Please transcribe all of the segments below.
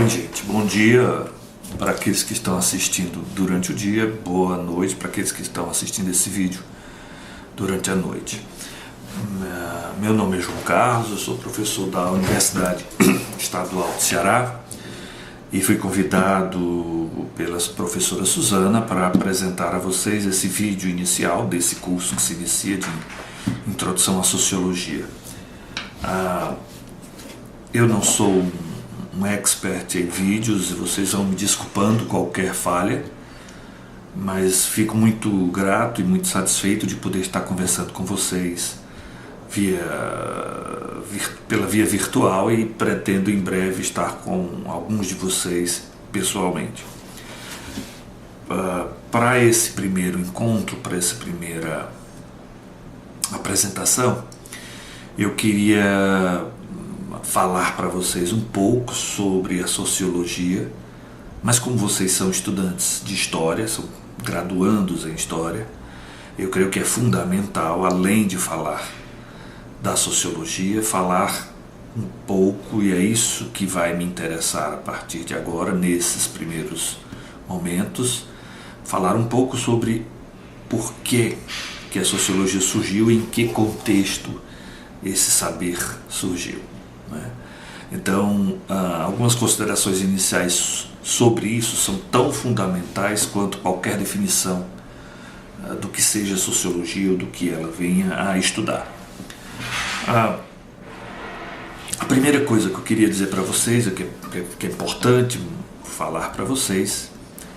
Oi, gente, bom dia para aqueles que estão assistindo durante o dia, boa noite para aqueles que estão assistindo esse vídeo durante a noite. Meu nome é João Carlos, eu sou professor da Universidade Estadual de Ceará e fui convidado pela professora Suzana para apresentar a vocês esse vídeo inicial desse curso que se inicia de Introdução à Sociologia. Eu não sou um expert em vídeos e vocês vão me desculpando qualquer falha, mas fico muito grato e muito satisfeito de poder estar conversando com vocês pela via virtual e pretendo em breve estar com alguns de vocês pessoalmente. Para esse primeiro encontro, para essa primeira apresentação, eu queria falar para vocês um pouco sobre a sociologia, mas como vocês são estudantes de história, são graduandos em história, eu creio que é fundamental, além de falar da sociologia, falar um pouco, e é isso que vai me interessar a partir de agora, nesses primeiros momentos, falar um pouco sobre por que a sociologia surgiu e em que contexto esse saber surgiu. Então, algumas considerações iniciais sobre isso são tão fundamentais quanto qualquer definição do que seja sociologia ou do que ela venha a estudar. A primeira coisa que eu queria dizer para vocês, que é importante falar para vocês,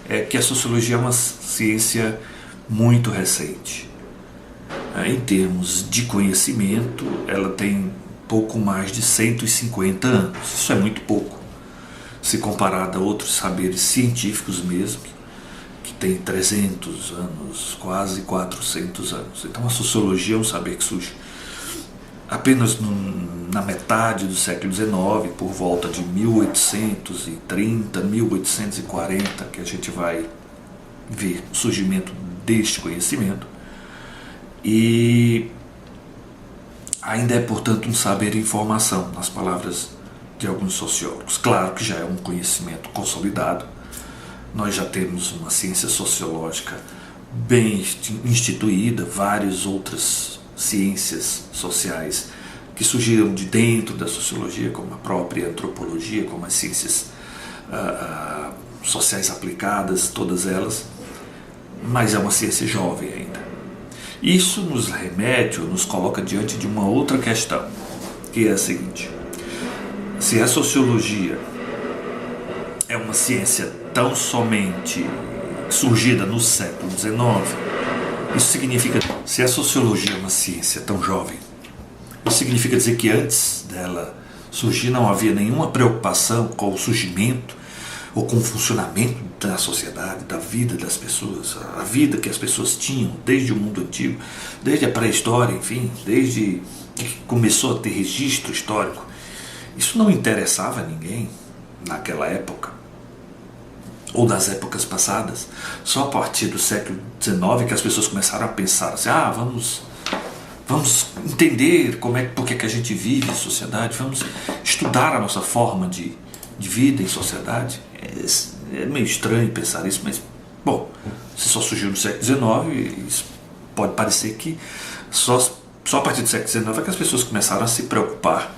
é que a sociologia é uma ciência muito recente. Em termos de conhecimento, ela tem pouco mais de 150 anos. Isso é muito pouco, se comparado a outros saberes científicos mesmo, que tem 300 anos, quase 400 anos. Então a sociologia é um saber que surge apenas na metade do século XIX, por volta de 1830, 1840, que a gente vai ver o surgimento deste conhecimento. E ainda é, portanto, um saber e informação, nas palavras de alguns sociólogos. Claro que já é um conhecimento consolidado, nós já temos uma ciência sociológica bem instituída, várias outras ciências sociais que surgiram de dentro da sociologia, como a própria antropologia, como as ciências sociais aplicadas, todas elas, mas é uma ciência jovem ainda. Isso nos remete ou nos coloca diante de uma outra questão, que é a seguinte: se a sociologia é uma ciência tão somente surgida no século XIX, isso significa, se a sociologia é uma ciência tão jovem, isso significa dizer que antes dela surgir não havia nenhuma preocupação com o surgimento ou com o funcionamento da sociedade, da vida das pessoas, a vida que as pessoas tinham desde o mundo antigo, desde a pré-história, enfim, desde que começou a ter registro histórico. Isso não interessava a ninguém naquela época, ou nas épocas passadas. Só a partir do século XIX que as pessoas começaram a pensar assim: vamos entender por que a gente vive em sociedade, vamos estudar a nossa forma de vida em sociedade. É meio estranho pensar isso, mas, bom, se só surgiu no século XIX, isso pode parecer que só a partir do século XIX é que as pessoas começaram a se preocupar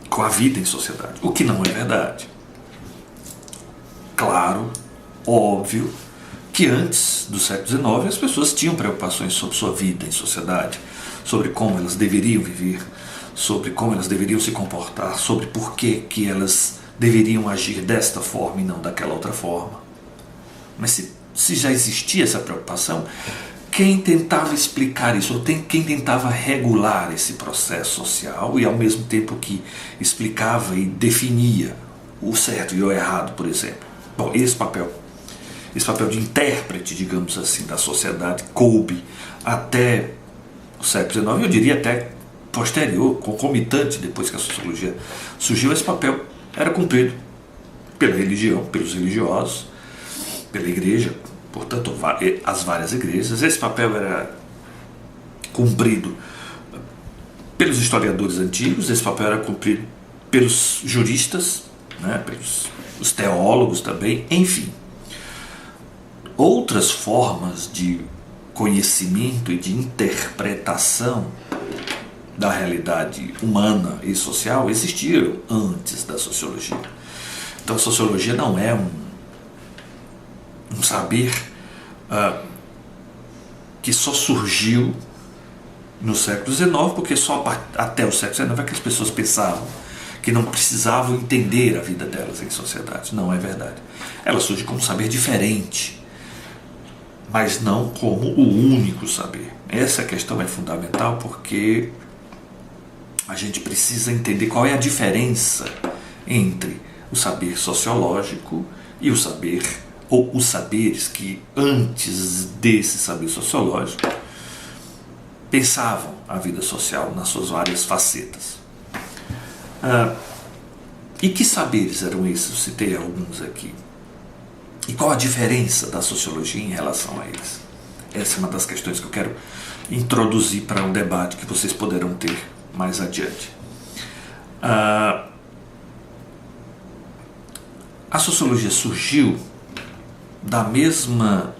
com a vida em sociedade, o que não é verdade. Claro, óbvio, que antes do século XIX as pessoas tinham preocupações sobre sua vida em sociedade, sobre como elas deveriam viver, sobre como elas deveriam se comportar, sobre por que elas deveriam agir desta forma e não daquela outra forma. Mas se já existia essa preocupação, quem tentava explicar isso, ou quem tentava regular esse processo social e ao mesmo tempo que explicava e definia o certo e o errado, por exemplo? Bom, esse papel de intérprete, digamos assim, da sociedade coube até o século XIX, eu diria até posterior, concomitante, depois que a sociologia surgiu. Esse papel era cumprido pela religião, pelos religiosos, pela igreja, portanto, as várias igrejas. Esse papel era cumprido pelos historiadores antigos, esse papel era cumprido pelos juristas, né? Os teólogos também, enfim. Outras formas de conhecimento e de interpretação da realidade humana e social existiram antes da sociologia. Então a sociologia não é um saber que só surgiu no século XIX, porque só até o século XIX é que as pessoas pensavam que não precisavam entender a vida delas em sociedade. Não é verdade. Ela surge como um saber diferente, mas não como o único saber. Essa questão é fundamental, porque a gente precisa entender qual é a diferença entre o saber sociológico e o saber, ou os saberes que antes desse saber sociológico pensavam a vida social nas suas várias facetas. E que saberes eram esses? Eu citei alguns aqui. E qual a diferença da sociologia em relação a eles? Essa é uma das questões que eu quero introduzir para um debate que vocês poderão ter mais adiante. A sociologia surgiu da mesma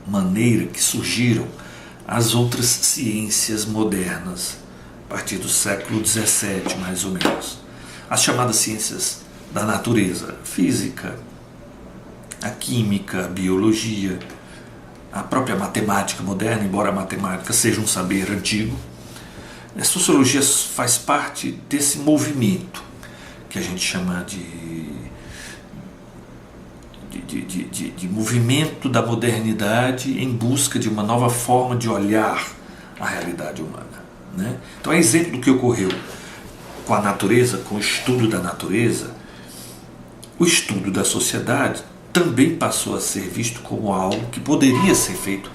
maneira que surgiram as outras ciências modernas, a partir do século XVII, mais ou menos. As chamadas ciências da natureza, física, a química, a biologia, a própria matemática moderna, embora a matemática seja um saber antigo. A sociologia faz parte desse movimento que a gente chama de movimento da modernidade em busca de uma nova forma de olhar a realidade humana, né? Então é exemplo do que ocorreu com a natureza, com o estudo da natureza. O estudo da sociedade também passou a ser visto como algo que poderia ser feito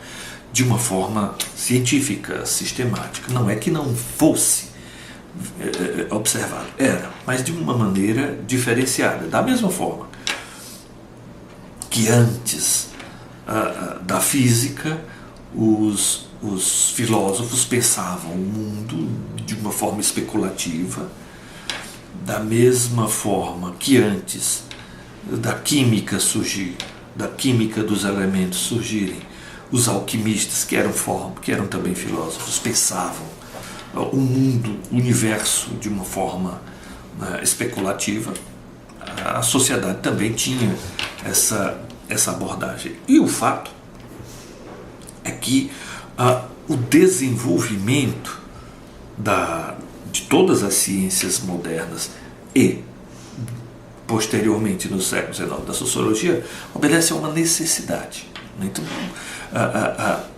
de uma forma científica, sistemática. Não é que não fosse observado, era, mas de uma maneira diferenciada. Da mesma forma que antes da física, os filósofos pensavam o mundo de uma forma especulativa, da mesma forma que antes da química surgir, da química dos elementos surgirem, os alquimistas, que eram também filósofos, pensavam o mundo, o universo de uma forma especulativa. A sociedade também tinha essa abordagem. E o fato é que o desenvolvimento de todas as ciências modernas e, posteriormente, no século XIX, da sociologia, obedece a uma necessidade. Então,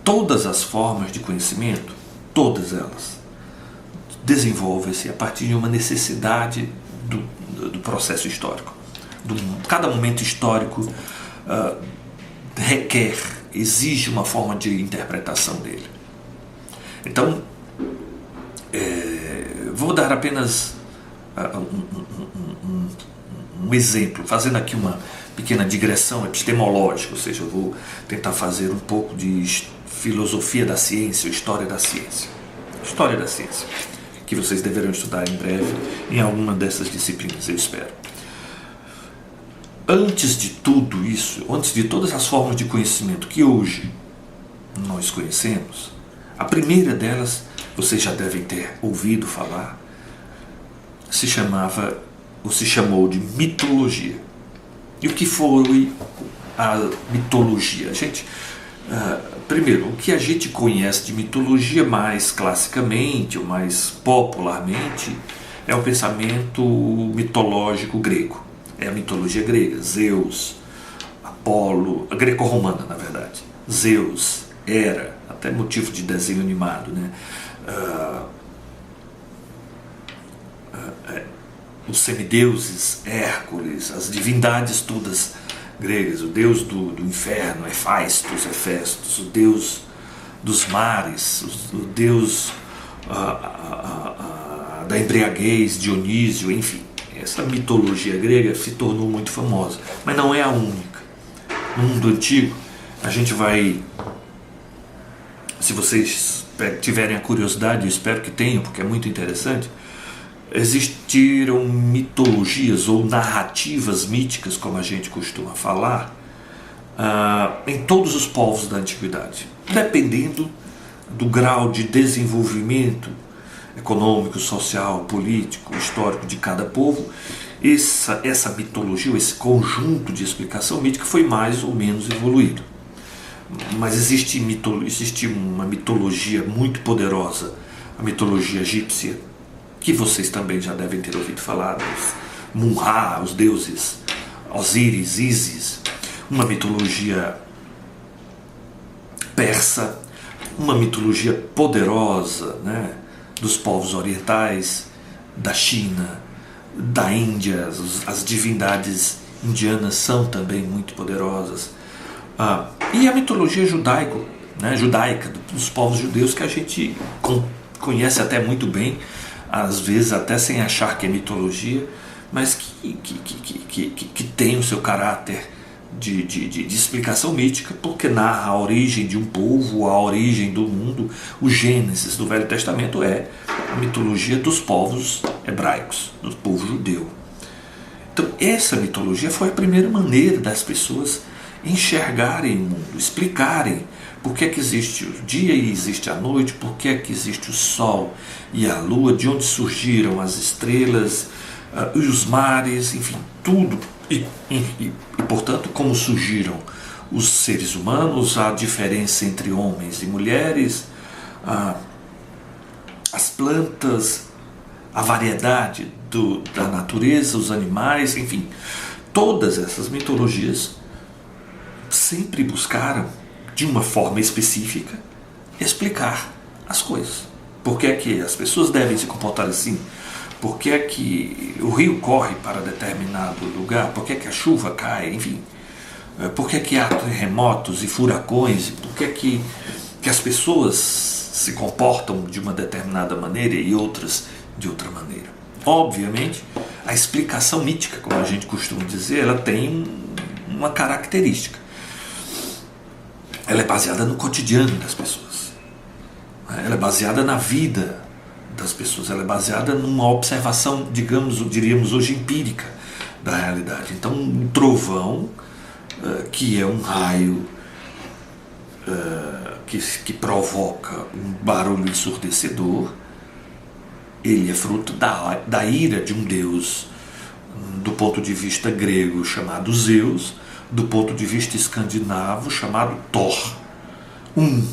todas as formas de conhecimento, todas elas, desenvolvem-se a partir de uma necessidade do processo histórico. Cada momento histórico exige uma forma de interpretação dele. Então, vou dar apenas um exemplo, fazendo aqui uma pequena digressão epistemológica, ou seja, eu vou tentar fazer um pouco de filosofia da ciência, história da ciência. História da ciência, que vocês deverão estudar em breve em alguma dessas disciplinas, eu espero. Antes de tudo isso, antes de todas as formas de conhecimento que hoje nós conhecemos, a primeira delas, vocês já devem ter ouvido falar, se chamou de mitologia. E o que foi a mitologia? Gente, primeiro, o que a gente conhece de mitologia mais classicamente, ou mais popularmente, é o pensamento mitológico grego. É a mitologia grega, Zeus, Apolo, a greco-romana, na verdade. Zeus, Hera, até motivo de desenho animado, né? Os semideuses, Hércules, as divindades todas gregas, o deus do inferno, Hefestos, o deus dos mares, o deus da embriaguez, Dionísio, enfim. Essa mitologia grega se tornou muito famosa, mas não é a única. No mundo antigo, a gente vai, se vocês tiverem a curiosidade, eu espero que tenham, porque é muito interessante, existiram mitologias ou narrativas míticas, como a gente costuma falar, em todos os povos da antiguidade, dependendo do grau de desenvolvimento econômico, social, político, histórico de cada povo. Essa mitologia, esse conjunto de explicação mítica foi mais ou menos evoluído. Mas existe uma mitologia muito poderosa, a mitologia egípcia, que vocês também já devem ter ouvido falar, os Mun-Ra, os deuses Osíris, Ísis, uma mitologia persa, uma mitologia poderosa, né, dos povos orientais, da China, da Índia. As divindades indianas são também muito poderosas. E a mitologia judaica, dos povos judeus, que a gente conhece até muito bem, às vezes até sem achar que é mitologia, mas que tem o seu caráter de explicação mítica, porque narra a origem de um povo, a origem do mundo. O Gênesis do Velho Testamento é a mitologia dos povos hebraicos, do povo judeu. Então essa mitologia foi a primeira maneira das pessoas enxergarem o mundo, explicarem por que é que existe o dia e existe a noite, por que é que existe o sol e a lua, de onde surgiram as estrelas e os mares, enfim, tudo. E, portanto, como surgiram os seres humanos, a diferença entre homens e mulheres, as plantas, a variedade da natureza, os animais, enfim, todas essas mitologias sempre buscaram, de uma forma específica, explicar as coisas. Por que é que as pessoas devem se comportar assim? Por que é que o rio corre para determinado lugar? Por que é que a chuva cai? Enfim, por que é que há terremotos e furacões? Por que é que as pessoas se comportam de uma determinada maneira e outras de outra maneira? Obviamente, a explicação mítica, como a gente costuma dizer, ela tem uma característica. Ela é baseada no cotidiano das pessoas. Ela é baseada na vida das pessoas. Ela é baseada numa observação, diríamos hoje, empírica da realidade. Então, um trovão, que é um raio que provoca um barulho ensurdecedor, ele é fruto da ira de um deus, do ponto de vista grego, chamado Zeus, do ponto de vista escandinavo, chamado Thor. Um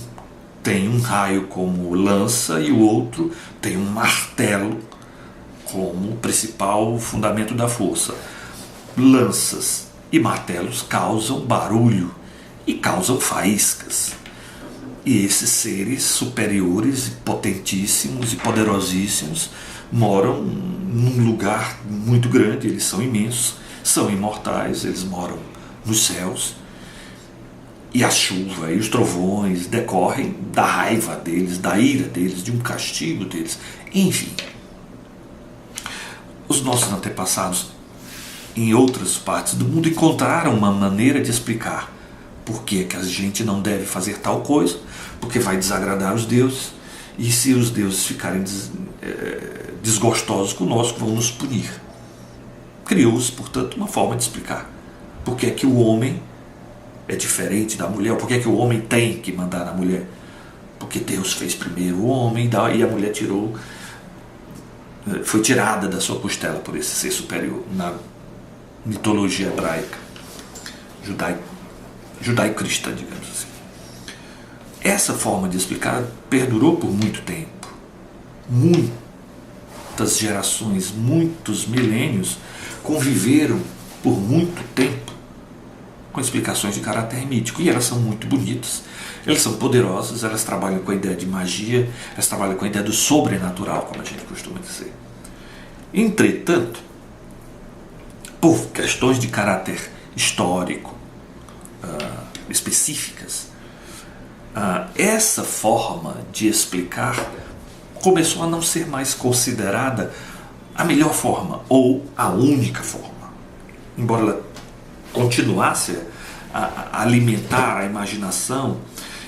tem um raio como lança e o outro tem um martelo como principal fundamento da força. Lanças e martelos causam barulho e causam faíscas. E esses seres superiores, potentíssimos e poderosíssimos moram num lugar muito grande, eles são imensos, são imortais, eles moram nos céus. E a chuva e os trovões decorrem da raiva deles, da ira deles, de um castigo deles. Enfim, os nossos antepassados em outras partes do mundo encontraram uma maneira de explicar por que a gente não deve fazer tal coisa, porque vai desagradar os deuses, e se os deuses ficarem desgostosos conosco, vão nos punir. Criou-se, portanto, uma forma de explicar por que o homem é diferente da mulher, por que o homem tem que mandar na mulher. Porque Deus fez primeiro o homem e a mulher foi tirada da sua costela por esse ser superior, na mitologia hebraica, judaico-cristã, digamos assim. Essa forma de explicar perdurou por muito tempo. Muitas gerações, muitos milênios conviveram por muito tempo com explicações de caráter mítico, e elas são muito bonitas, elas são poderosas, elas trabalham com a ideia de magia, elas trabalham com a ideia do sobrenatural, como a gente costuma dizer. Entretanto, por questões de caráter histórico específicas, essa forma de explicar começou a não ser mais considerada a melhor forma ou a única forma, embora ela continuasse a alimentar a imaginação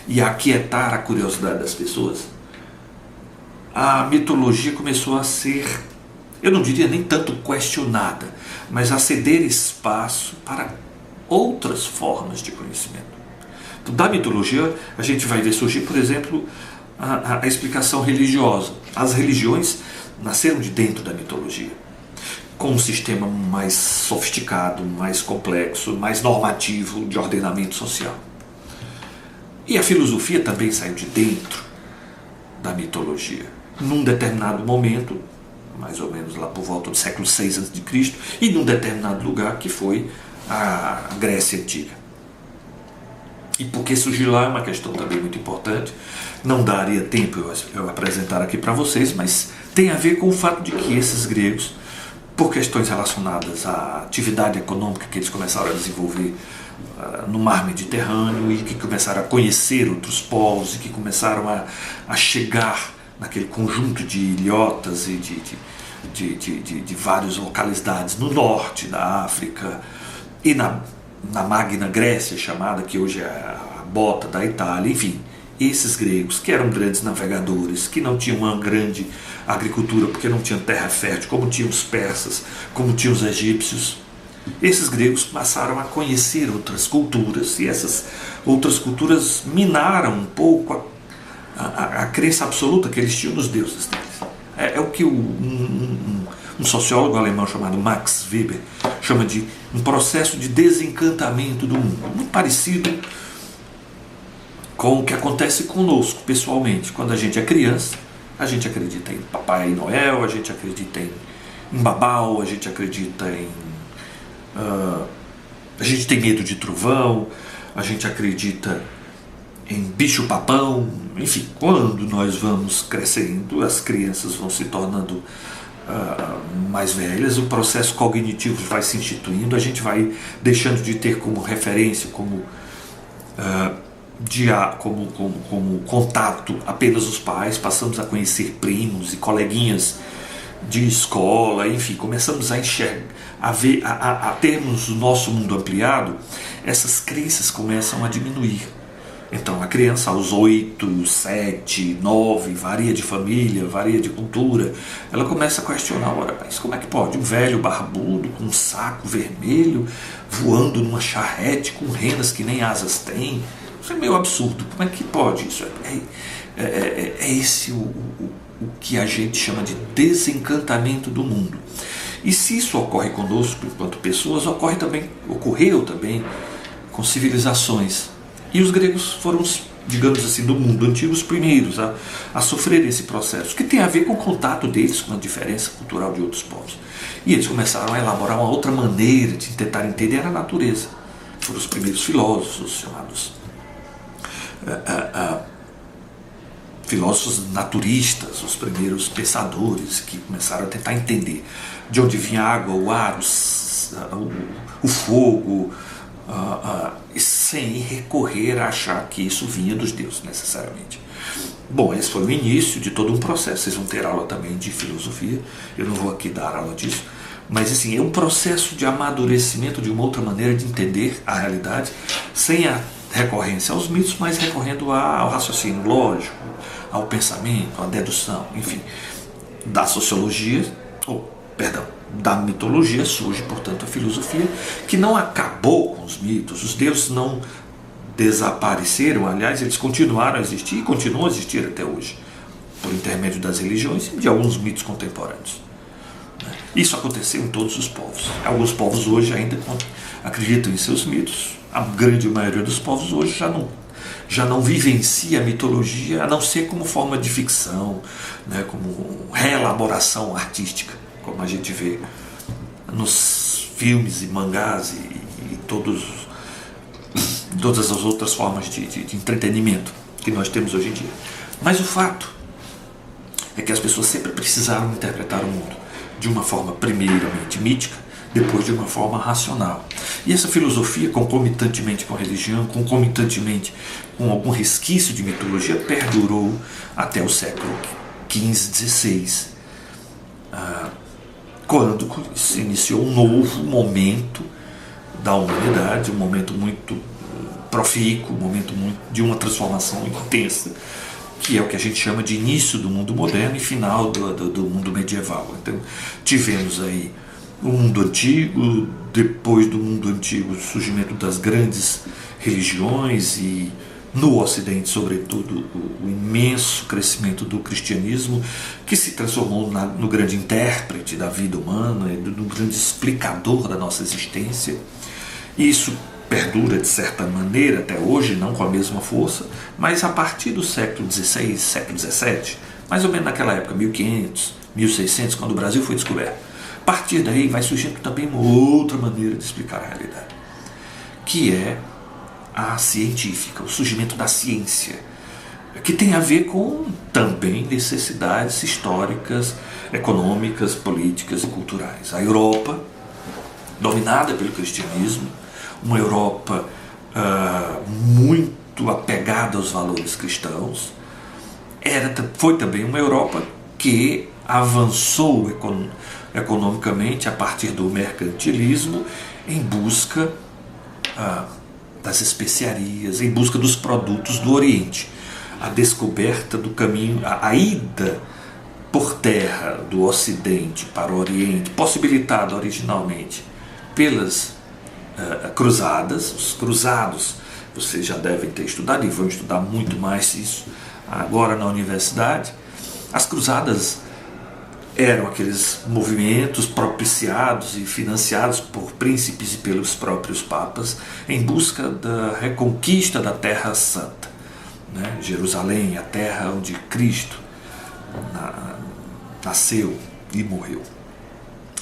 e a aquietar a curiosidade das pessoas. A mitologia começou a ser eu não diria nem tanto questionada, mas a ceder espaço para outras formas de conhecimento. Então, da mitologia, a gente vai ver surgir, por exemplo, a explicação religiosa. As religiões nasceram de dentro da mitologia, com um sistema mais sofisticado, mais complexo, mais normativo de ordenamento social. E a filosofia também saiu de dentro da mitologia. Num determinado momento, mais ou menos lá por volta do século VI a.C., e num determinado lugar que foi a Grécia Antiga. E por que surgiu lá é uma questão também muito importante. Não daria tempo eu apresentar aqui para vocês, mas tem a ver com o fato de que esses gregos, por questões relacionadas à atividade econômica que eles começaram a desenvolver no mar Mediterrâneo, e que começaram a conhecer outros povos, e que começaram a chegar naquele conjunto de ilhotas e de várias localidades no norte da África e na Magna Grécia, chamada, que hoje é a bota da Itália. Enfim, esses gregos, que eram grandes navegadores, que não tinham uma grande agricultura porque não tinham terra fértil, como tinham os persas, como tinham os egípcios, esses gregos passaram a conhecer outras culturas, e essas outras culturas minaram um pouco a crença absoluta que eles tinham nos deuses deles. É o que um sociólogo alemão chamado Max Weber chama de um processo de desencantamento do mundo, muito parecido com o que acontece conosco pessoalmente. Quando a gente é criança, a gente acredita em Papai Noel, a gente acredita em Babau, a gente acredita em... a gente tem medo de trovão, a gente acredita em bicho-papão. Enfim, quando nós vamos crescendo, as crianças vão se tornando mais velhas, o processo cognitivo vai se instituindo, a gente vai deixando de ter como referência, como contato apenas os pais, passamos a conhecer primos e coleguinhas de escola, enfim, começamos a enxergar, a termos o nosso mundo ampliado. Essas crenças começam a diminuir. Então a criança aos 8, 7, 9, varia de família, varia de cultura, ela começa a questionar: ora, mas como é que pode um velho barbudo com um saco vermelho voando numa charrete com renas que nem asas tem? Isso é meio absurdo, como é que pode isso? É esse o que a gente chama de desencantamento do mundo. E se isso ocorre conosco enquanto pessoas, ocorreu também com civilizações. E os gregos foram, digamos assim, do mundo antigo, os primeiros a sofrer esse processo, que tem a ver com o contato deles com a diferença cultural de outros povos. E eles começaram a elaborar uma outra maneira de tentar entender a natureza. Foram os primeiros filósofos, chamados filósofos naturistas, os primeiros pensadores que começaram a tentar entender de onde vinha a água, o ar, o fogo, sem recorrer a achar que isso vinha dos deuses necessariamente. Bom, esse foi o início de todo um processo. Vocês vão ter aula também de filosofia, eu não vou aqui dar aula disso, mas assim, é um processo de amadurecimento de uma outra maneira de entender a realidade, sem a recorrência aos mitos, mas recorrendo ao raciocínio lógico, ao pensamento, à dedução, enfim. Da sociologia, da mitologia surge, portanto, a filosofia, que não acabou com os mitos. Os deuses não desapareceram, aliás, eles continuaram a existir e continuam a existir até hoje, por intermédio das religiões e de alguns mitos contemporâneos. Isso aconteceu em todos os povos. Alguns povos hoje ainda acreditam em seus mitos. A grande maioria dos povos hoje já não vivencia a mitologia, a não ser como forma de ficção, né, como reelaboração artística, como a gente vê nos filmes e mangás e todas as outras formas de entretenimento que nós temos hoje em dia. Mas o fato é que as pessoas sempre precisaram interpretar o mundo de uma forma primeiramente mítica, depois de uma forma racional. E essa filosofia, concomitantemente com a religião, concomitantemente com algum resquício de mitologia, perdurou até o século XV, XVI, quando se iniciou um novo momento da humanidade, um momento muito profícuo, um momento de uma transformação intensa, que é o que a gente chama de início do mundo moderno e final do mundo medieval. Então, tivemos aí o mundo antigo, depois do mundo antigo, o surgimento das grandes religiões e, no Ocidente, sobretudo, o imenso crescimento do cristianismo, que se transformou no grande intérprete da vida humana, no grande explicador da nossa existência. E isso perdura, de certa maneira, até hoje, não com a mesma força, mas a partir do século XVI, século XVII, mais ou menos naquela época, 1500, 1600, quando o Brasil foi descoberto. A partir daí vai surgindo também uma outra maneira de explicar a realidade, que é a científica, o surgimento da ciência, que tem a ver com também necessidades históricas, econômicas, políticas e culturais. A Europa, dominada pelo cristianismo, uma Europa muito apegada aos valores cristãos, foi também uma Europa que avançou economicamente a partir do mercantilismo em busca das especiarias, em busca dos produtos do Oriente. A descoberta do caminho, a ida por terra do Ocidente para o Oriente, possibilitada originalmente pelas cruzadas. Os cruzados, vocês já devem ter estudado e vão estudar muito mais isso agora na universidade. As cruzadas eram aqueles movimentos propiciados e financiados por príncipes e pelos próprios papas em busca da reconquista da Terra Santa, né? Jerusalém, a terra onde Cristo nasceu e morreu.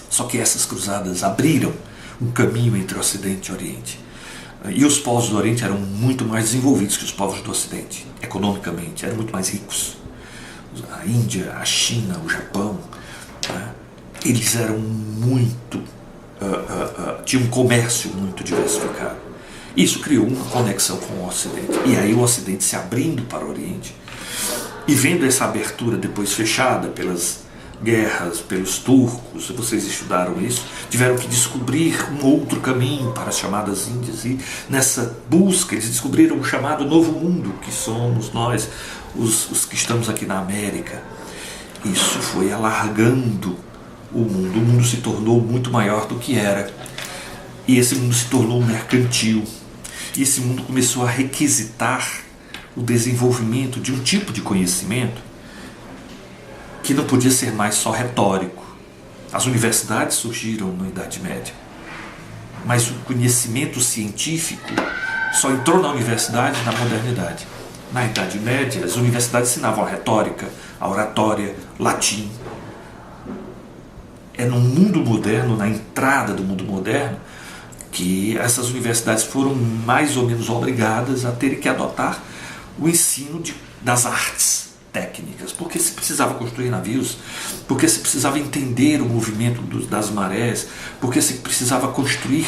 Só que essas cruzadas abriram um caminho entre Ocidente e Oriente. E os povos do Oriente eram muito mais desenvolvidos que os povos do Ocidente, economicamente, eram muito mais ricos. A Índia, a China, o Japão, né? Eles eram muito... tinham um comércio muito diversificado. Isso criou uma conexão com o Ocidente. E aí o Ocidente se abrindo para o Oriente, e vendo essa abertura depois fechada pelas guerras, pelos turcos, vocês estudaram isso, tiveram que descobrir um outro caminho para as chamadas Índias, e nessa busca eles descobriram o chamado Novo Mundo, que somos nós, os que estamos aqui na América. Isso foi alargando o mundo se tornou muito maior do que era, e esse mundo se tornou mercantil, e esse mundo começou a requisitar o desenvolvimento de um tipo de conhecimento que não podia ser mais só retórico. As universidades surgiram na Idade Média, mas o conhecimento científico só entrou na universidade na modernidade. Na Idade Média, as universidades ensinavam a retórica, a oratória, latim. É no mundo moderno, na entrada do mundo moderno, que essas universidades foram mais ou menos obrigadas a terem que adotar o ensino das artes técnicas, porque se precisava construir navios, porque se precisava entender o movimento das marés, porque se precisava construir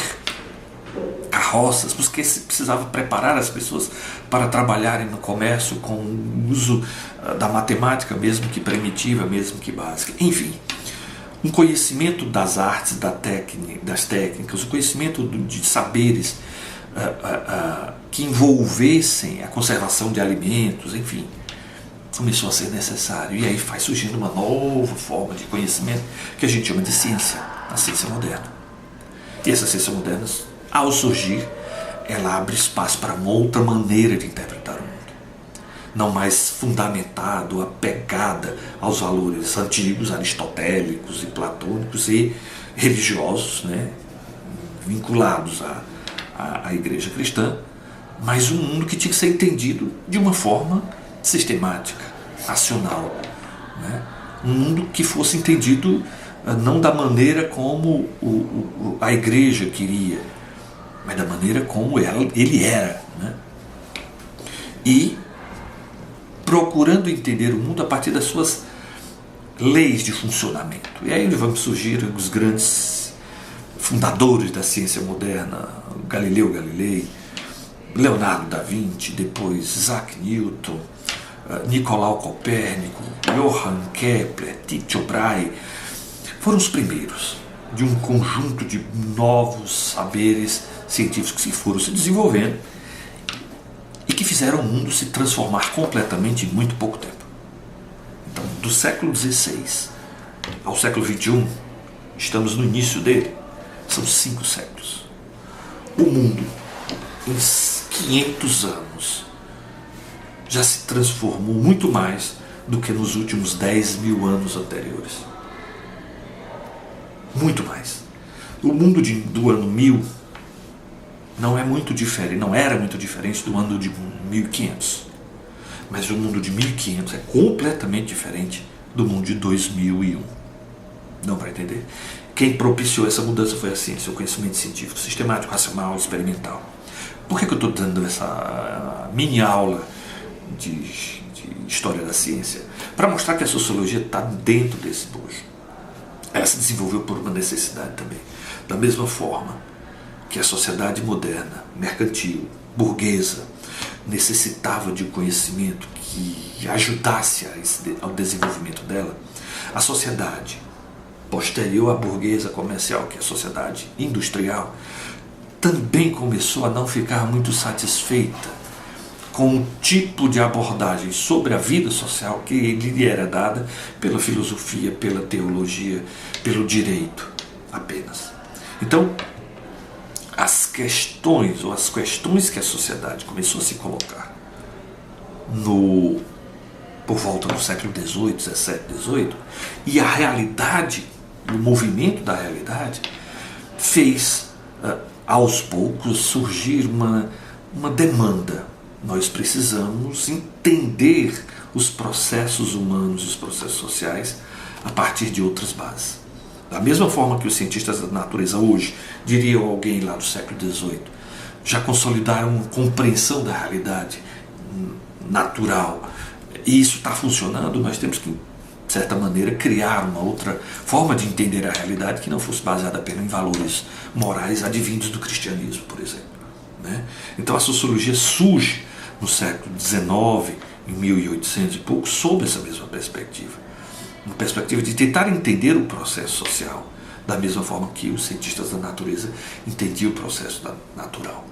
carroças, porque se precisava preparar as pessoas para trabalharem no comércio com o uso da matemática, mesmo que primitiva, mesmo que básica. Enfim, um conhecimento das artes, das técnicas, um conhecimento de saberes que envolvessem a conservação de alimentos, enfim, começou a ser necessário. E aí vai surgindo uma nova forma de conhecimento que a gente chama de ciência, a ciência moderna. E essa ciência moderna, ao surgir, ela abre espaço para uma outra maneira de interpretar o mundo, não mais fundamentado, apegada aos valores antigos, aristotélicos e platônicos e religiosos, né, vinculados à igreja cristã, mas um mundo que tinha que ser entendido de uma forma sistemática, racional, né? Um mundo que fosse entendido não da maneira como a igreja queria, mas da maneira como ele era, né? E procurando entender o mundo a partir das suas leis de funcionamento. E aí vão surgir os grandes fundadores da ciência moderna, Galileu Galilei, Leonardo da Vinci, depois Isaac Newton, Nicolau Copérnico, Johann Kepler, Tycho Brahe. Foram os primeiros de um conjunto de novos saberes científicos que foram se desenvolvendo e que fizeram o mundo se transformar completamente em muito pouco tempo. Então, do século XVI ao século XXI, estamos no início dele, são 5 séculos. O mundo, em 500 anos, já se transformou muito mais do que nos últimos 10.000 anos anteriores. Muito mais. O mundo do ano 1000 não é muito diferente, não era muito diferente do ano de 1500. Mas o mundo de 1500 é completamente diferente do mundo de 2001. Não para entender. Quem propiciou essa mudança foi a ciência, o conhecimento científico, sistemático, racional, experimental. Por que eu estou dando essa mini aula de história da ciência? Para mostrar que a sociologia está dentro desse bojo. Ela se desenvolveu por uma necessidade também. Da mesma forma que a sociedade moderna, mercantil, burguesa, necessitava de um conhecimento que ajudasse ao desenvolvimento dela, a sociedade posterior à burguesa comercial, que é a sociedade industrial, também começou a não ficar muito satisfeita com o tipo de abordagem sobre a vida social que lhe era dada pela filosofia, pela teologia, pelo direito apenas. Então, as questões que a sociedade começou a se colocar por volta do século XVIII, XVII, XVIII, e a realidade, o movimento da realidade, fez aos poucos surgir uma demanda. Nós precisamos entender os processos humanos, os processos sociais, a partir de outras bases. Da mesma forma que os cientistas da natureza hoje, diria alguém lá do século XVIII, já consolidaram uma compreensão da realidade natural, e isso está funcionando, nós temos que, de certa maneira, criar uma outra forma de entender a realidade que não fosse baseada apenas em valores morais advindos do cristianismo, por exemplo. Então a sociologia surge no século XIX, em 1800 e pouco, sob essa mesma perspectiva. Uma perspectiva de tentar entender o processo social, da mesma forma que os cientistas da natureza entendiam o processo natural.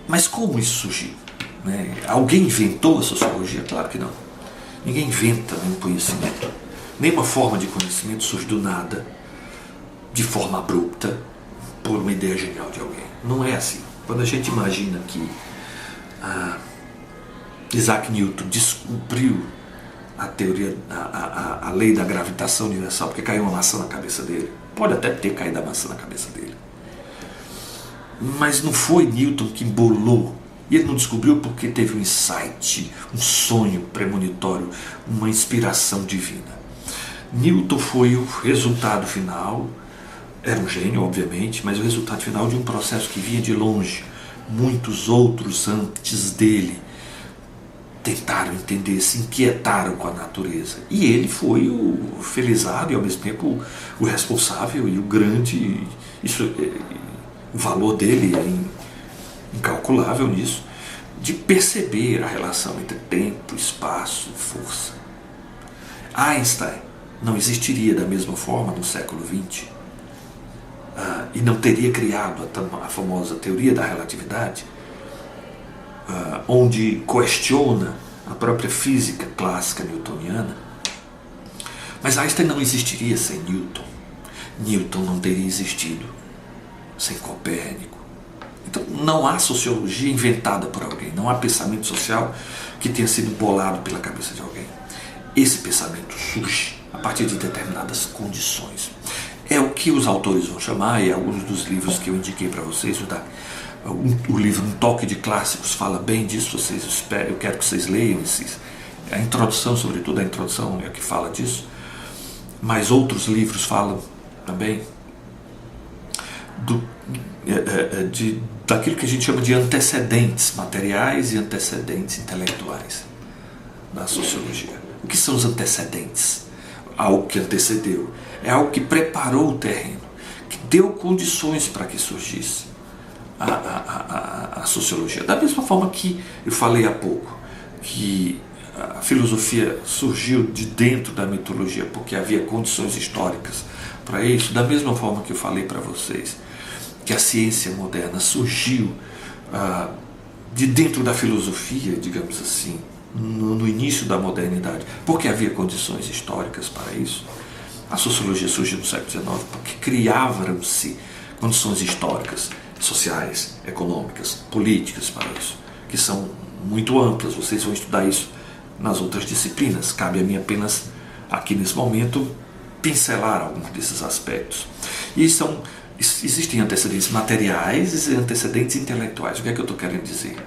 Mas como isso surgiu? Alguém inventou a sociologia? Claro que não. Ninguém inventa nenhum conhecimento. Nenhuma forma de conhecimento surge do nada, de forma abrupta, por uma ideia genial de alguém. Não é assim. Quando a gente imagina que Isaac Newton descobriu a teoria, a lei da gravitação universal, porque caiu uma maçã na cabeça dele, pode até ter caído a maçã na cabeça dele, mas não foi Newton que embolou, e ele não descobriu porque teve um insight, um sonho premonitório, uma inspiração divina. Newton foi o resultado final. Era um gênio, obviamente, mas o resultado final de um processo que vinha de longe. Muitos outros antes dele tentaram entender, se inquietaram com a natureza. E ele foi o felizardo e, ao mesmo tempo, o responsável e o grande. O valor dele é incalculável nisso, de perceber a relação entre tempo, espaço e força. Einstein não existiria da mesma forma no século XX. E não teria criado a famosa teoria da relatividade, onde questiona a própria física clássica newtoniana. Mas Einstein não existiria sem Newton. Newton não teria existido sem Copérnico. Então não há sociologia inventada por alguém, não há pensamento social que tenha sido bolado pela cabeça de alguém. Esse pensamento surge a partir de determinadas condições. É o que os autores vão chamar, e alguns dos livros que eu indiquei para vocês, o livro Um Toque de Clássicos fala bem disso, eu quero que vocês leiam, a introdução, sobretudo a introdução é o que fala disso, mas outros livros falam também daquilo que a gente chama de antecedentes materiais e antecedentes intelectuais da sociologia. O que são os antecedentes? Algo que antecedeu, é algo que preparou o terreno, que deu condições para que surgisse a sociologia. Da mesma forma que eu falei há pouco, que a filosofia surgiu de dentro da mitologia porque havia condições históricas para isso, da mesma forma que eu falei para vocês que a ciência moderna surgiu de dentro da filosofia, digamos assim, no início da modernidade, porque havia condições históricas para isso. A sociologia surgiu no século XIX porque criavam-se condições históricas, sociais, econômicas, políticas para isso, que são muito amplas. Vocês vão estudar isso nas outras disciplinas. Cabe a mim apenas, aqui nesse momento, pincelar alguns desses aspectos. E existem antecedentes materiais e antecedentes intelectuais. O que é que eu estou querendo dizer?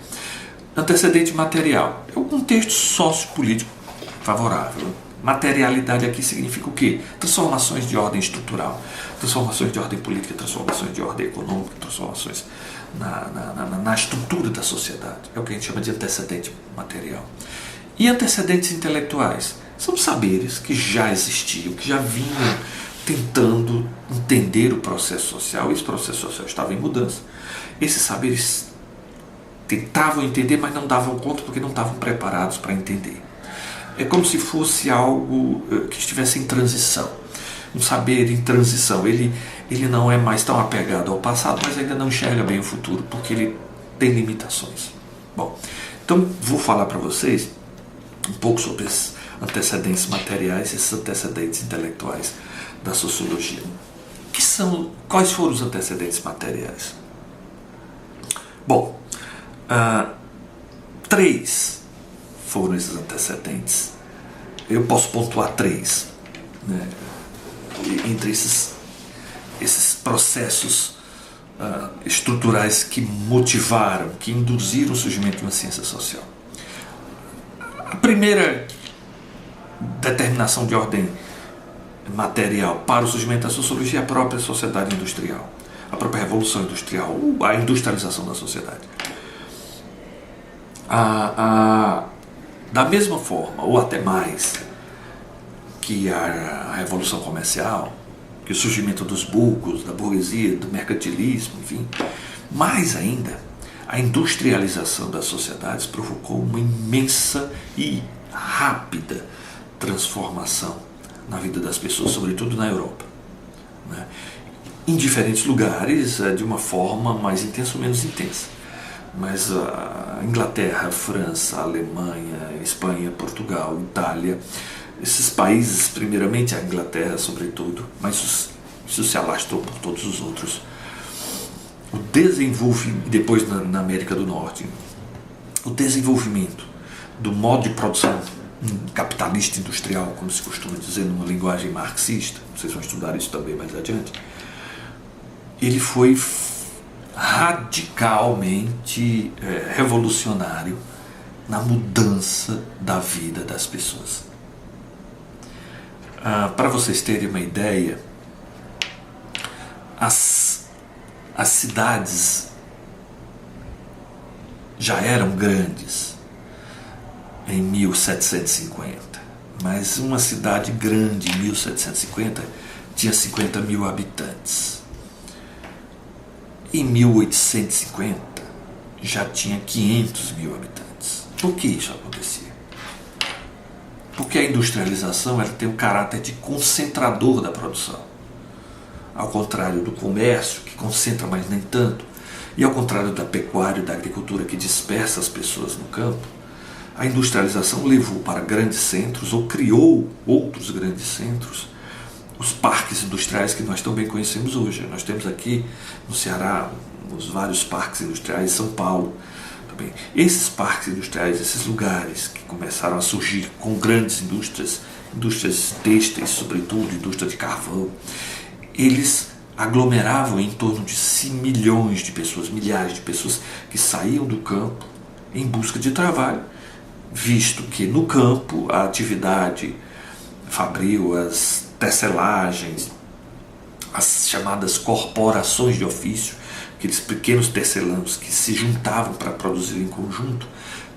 Antecedente material é o contexto sociopolítico favorável. Materialidade aqui significa o quê? Transformações de ordem estrutural, transformações de ordem política, transformações de ordem econômica, transformações na estrutura da sociedade. É o que a gente chama de antecedente material. E antecedentes intelectuais são saberes que já existiam, que já vinham tentando entender o processo social, e esse processo social estava em mudança. Esses saberes tentavam entender, mas não davam conta porque não estavam preparados para entender. É como se fosse algo que estivesse em transição. Um saber em transição. Ele não é mais tão apegado ao passado, mas ainda não enxerga bem o futuro, porque ele tem limitações. Bom, então vou falar para vocês um pouco sobre esses antecedentes materiais e esses antecedentes intelectuais da sociologia. Quais foram os antecedentes materiais? Bom, 3 foram esses antecedentes. Eu posso pontuar 3, né, entre esses processos estruturais que motivaram, que induziram o surgimento de uma ciência social. A primeira determinação de ordem material para o surgimento da sociologia é a própria sociedade industrial, a própria revolução industrial, a industrialização da sociedade. Da mesma forma, ou até mais, que a revolução comercial, que o surgimento dos burgos, da burguesia, do mercantilismo, enfim, mais ainda, a industrialização das sociedades provocou uma imensa e rápida transformação na vida das pessoas, sobretudo na Europa, né? Em diferentes lugares, de uma forma mais intensa ou menos intensa. Mas a Inglaterra, a França, a Alemanha, a Espanha, Portugal, Itália, esses países, primeiramente a Inglaterra sobretudo, mas isso se alastrou por todos os outros. O desenvolvimento, depois na América do Norte, o desenvolvimento do modo de produção capitalista industrial, como se costuma dizer numa linguagem marxista, vocês vão estudar isso também mais adiante, ele foi radicalmente revolucionário na mudança da vida das pessoas. Para vocês terem uma ideia, as cidades já eram grandes em 1750, mas uma cidade grande em 1750 tinha 50 mil habitantes. Em 1850 já tinha 500 mil habitantes. Por que isso acontecia? Porque a industrialização ela tem o caráter de concentrador da produção. Ao contrário do comércio, que concentra, mas nem tanto, e ao contrário da pecuária e da agricultura, que dispersa as pessoas no campo, a industrialização levou para grandes centros, ou criou outros grandes centros, os parques industriais que nós também conhecemos hoje. Nós temos aqui no Ceará os vários parques industriais, em São Paulo também. Esses parques industriais, esses lugares que começaram a surgir com grandes indústrias, indústrias têxteis sobretudo, indústria de carvão, eles aglomeravam em torno de 5 milhões de pessoas, milhares de pessoas que saíam do campo em busca de trabalho, visto que no campo a atividade fabril, as tecelagens, as chamadas corporações de ofício, aqueles pequenos tecelãos que se juntavam para produzir em conjunto,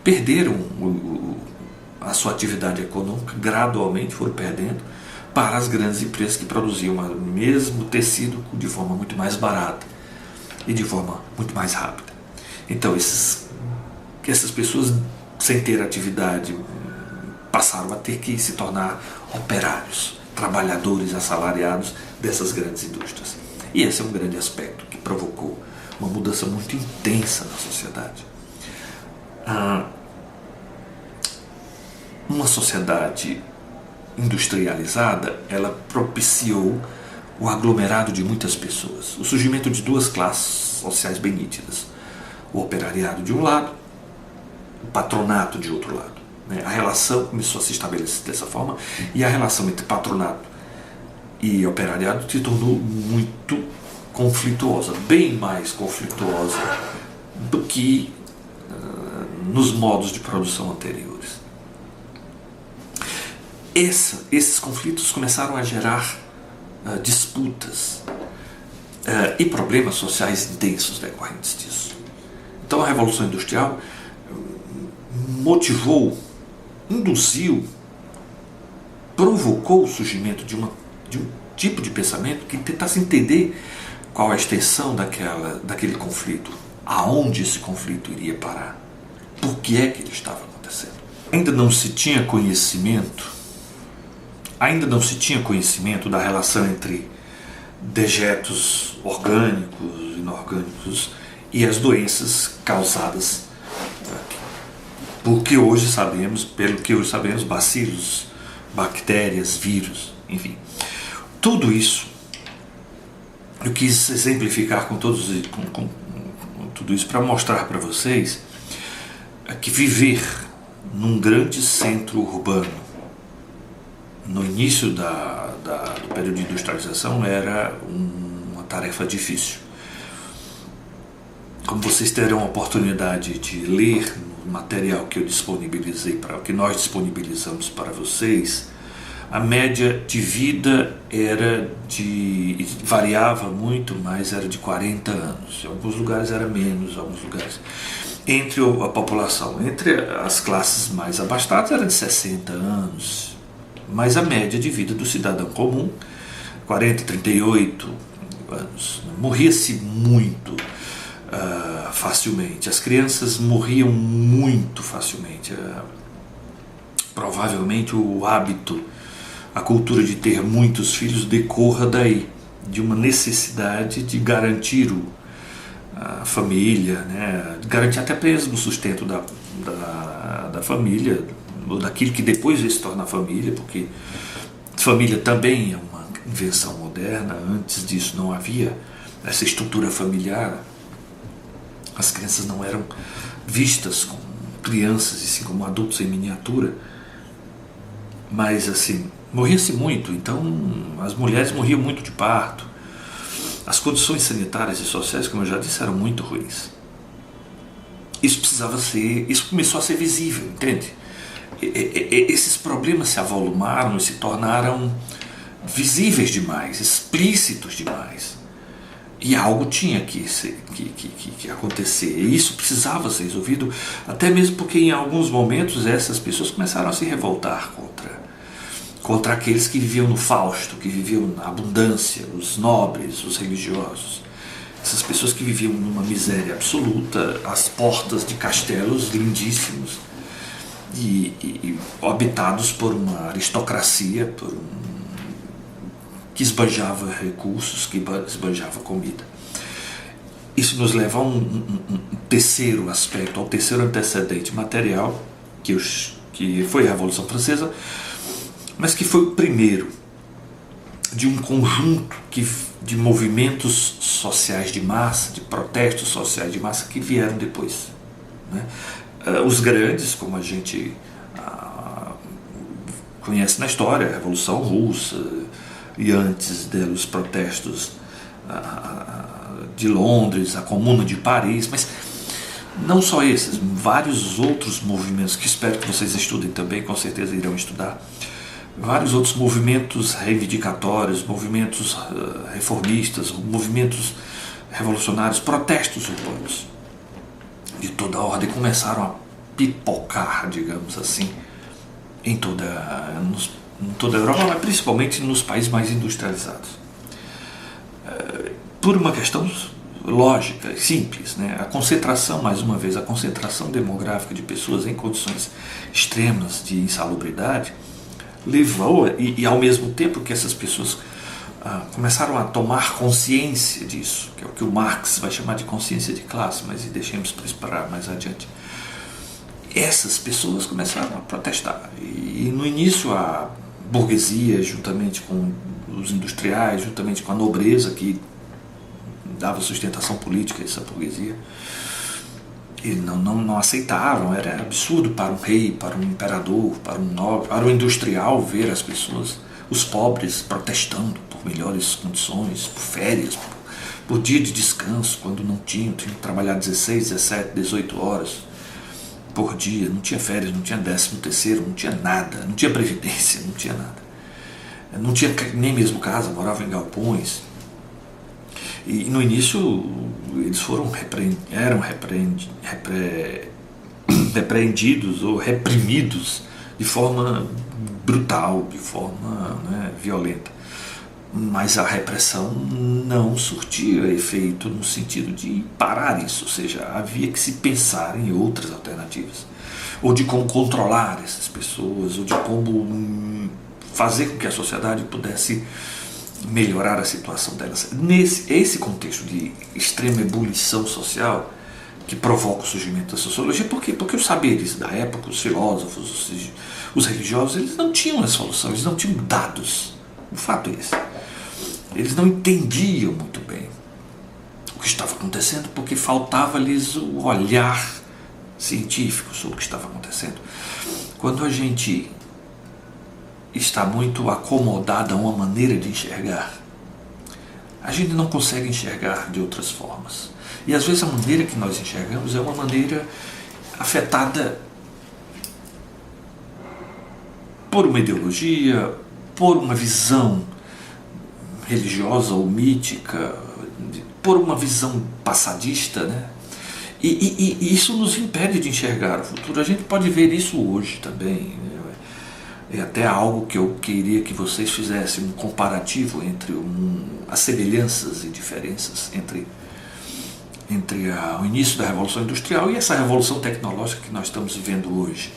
perderam a sua atividade econômica, gradualmente foram perdendo para as grandes empresas que produziam o mesmo tecido de forma muito mais barata e de forma muito mais rápida. Então essas pessoas, sem ter atividade, passaram a ter que se tornar operários, trabalhadores assalariados dessas grandes indústrias. E esse é um grande aspecto que provocou uma mudança muito intensa na sociedade. Uma sociedade industrializada, ela propiciou o aglomerado de muitas pessoas, o surgimento de duas classes sociais bem nítidas: o operariado de um lado, o patronato de outro lado. A relação começou a se estabelecer dessa forma, e a relação entre patronato e operariado se tornou muito conflituosa, bem mais conflituosa do que nos modos de produção anteriores. Esses conflitos começaram a gerar disputas e problemas sociais intensos decorrentes disso. Então a Revolução Industrial motivou, induziu, provocou o surgimento de um tipo de pensamento que tentasse entender qual a extensão daquele conflito, aonde esse conflito iria parar, por que é que ele estava acontecendo. Ainda não se tinha conhecimento da relação entre dejetos orgânicos, inorgânicos e as doenças causadas pelo que hoje sabemos, bacilos, bactérias, vírus, enfim. Tudo isso eu quis exemplificar com tudo isso para mostrar para vocês que viver num grande centro urbano no início do período de industrialização era uma tarefa difícil. Como vocês terão a oportunidade de ler no material que nós disponibilizamos para vocês, a média de vida variava muito, mas era de 40 anos. Em alguns lugares era menos, em alguns lugares. Entre a população, entre as classes mais abastadas, era de 60 anos. Mas a média de vida do cidadão comum, 40, 38 anos. Morria-se muito facilmente. As crianças morriam muito facilmente. Provavelmente o hábito, a cultura de ter muitos filhos decorra daí, de uma necessidade de garantir a família, né? Garantir até mesmo o sustento da família, ou daquilo que depois vai se tornar família, porque família também é uma invenção moderna. Antes disso não havia essa estrutura familiar. As crianças não eram vistas como crianças, e sim como adultos em miniatura. Mas assim, morria-se muito, então as mulheres morriam muito de parto. As condições sanitárias e sociais, como eu já disse, eram muito ruins. Isso começou a ser visível, entende? Esses problemas se avolumaram e se tornaram visíveis demais, explícitos demais. E algo tinha que acontecer. E isso precisava ser resolvido, até mesmo porque em alguns momentos essas pessoas começaram a se revoltar contra aqueles que viviam no fausto, que viviam na abundância, os nobres, os religiosos. Essas pessoas que viviam numa miséria absoluta, às portas de castelos lindíssimos, e habitados por uma aristocracia, que esbanjava recursos, que esbanjava comida. Isso nos leva a um terceiro aspecto, ao terceiro antecedente material, que foi a Revolução Francesa, mas que foi o primeiro de um conjunto de movimentos sociais de massa, de protestos sociais de massa que vieram depois, né? Os grandes, como a gente conhece na história, a Revolução Russa, e antes dela os protestos de Londres, a Comuna de Paris, mas não só esses, vários outros movimentos que espero que vocês estudem também, com certeza irão estudar, vários outros movimentos reivindicatórios, movimentos reformistas, movimentos revolucionários, protestos urbanos de toda a ordem começaram a pipocar, digamos assim, em toda a Europa, mas principalmente nos países mais industrializados. Por uma questão lógica, simples, né? A concentração, mais uma vez, a concentração demográfica de pessoas em condições extremas de insalubridade levou, e ao mesmo tempo que essas pessoas começaram a tomar consciência disso, que é o que o Marx vai chamar de consciência de classe, mas deixemos para isso para mais adiante. essas pessoas começaram a protestar. E no início a burguesia, juntamente com os industriais, juntamente com a nobreza que dava sustentação política a essa burguesia, e não aceitavam. Era absurdo para um rei, para um imperador, para um nobre, para um industrial ver as pessoas, os pobres, protestando por melhores condições, por férias, por dia de descanso, quando não tinham que trabalhar 16, 17, 18 horas por dia, não tinha férias, não tinha 13º, não tinha nada, não tinha previdência, não tinha nada. Não tinha nem mesmo casa, moravam em galpões. E no início eles eram repreendidos ou reprimidos de forma brutal, de forma, né, violenta. Mas a repressão não surtia efeito no sentido de parar isso, ou seja, havia que se pensar em outras alternativas, ou de como controlar essas pessoas, ou de como fazer com que a sociedade pudesse melhorar a situação delas. Esse contexto de extrema ebulição social que provoca o surgimento da sociologia. Por quê? Porque os saberes da época, os filósofos, os religiosos, eles não tinham a solução, eles não tinham dados. O fato é esse. Eles não entendiam muito bem o que estava acontecendo, porque faltava-lhes o olhar científico sobre o que estava acontecendo. Quando a gente está muito acomodado a uma maneira de enxergar, a gente não consegue enxergar de outras formas. E às vezes a maneira que nós enxergamos é uma maneira afetada por uma ideologia, por uma visão religiosa ou mítica, por uma visão passadista, né? E isso nos impede de enxergar o futuro. A gente pode ver isso hoje também. É até algo que eu queria que vocês fizessem, um comparativo entre as semelhanças e diferenças entre o início da Revolução Industrial e essa revolução tecnológica que nós estamos vivendo hoje.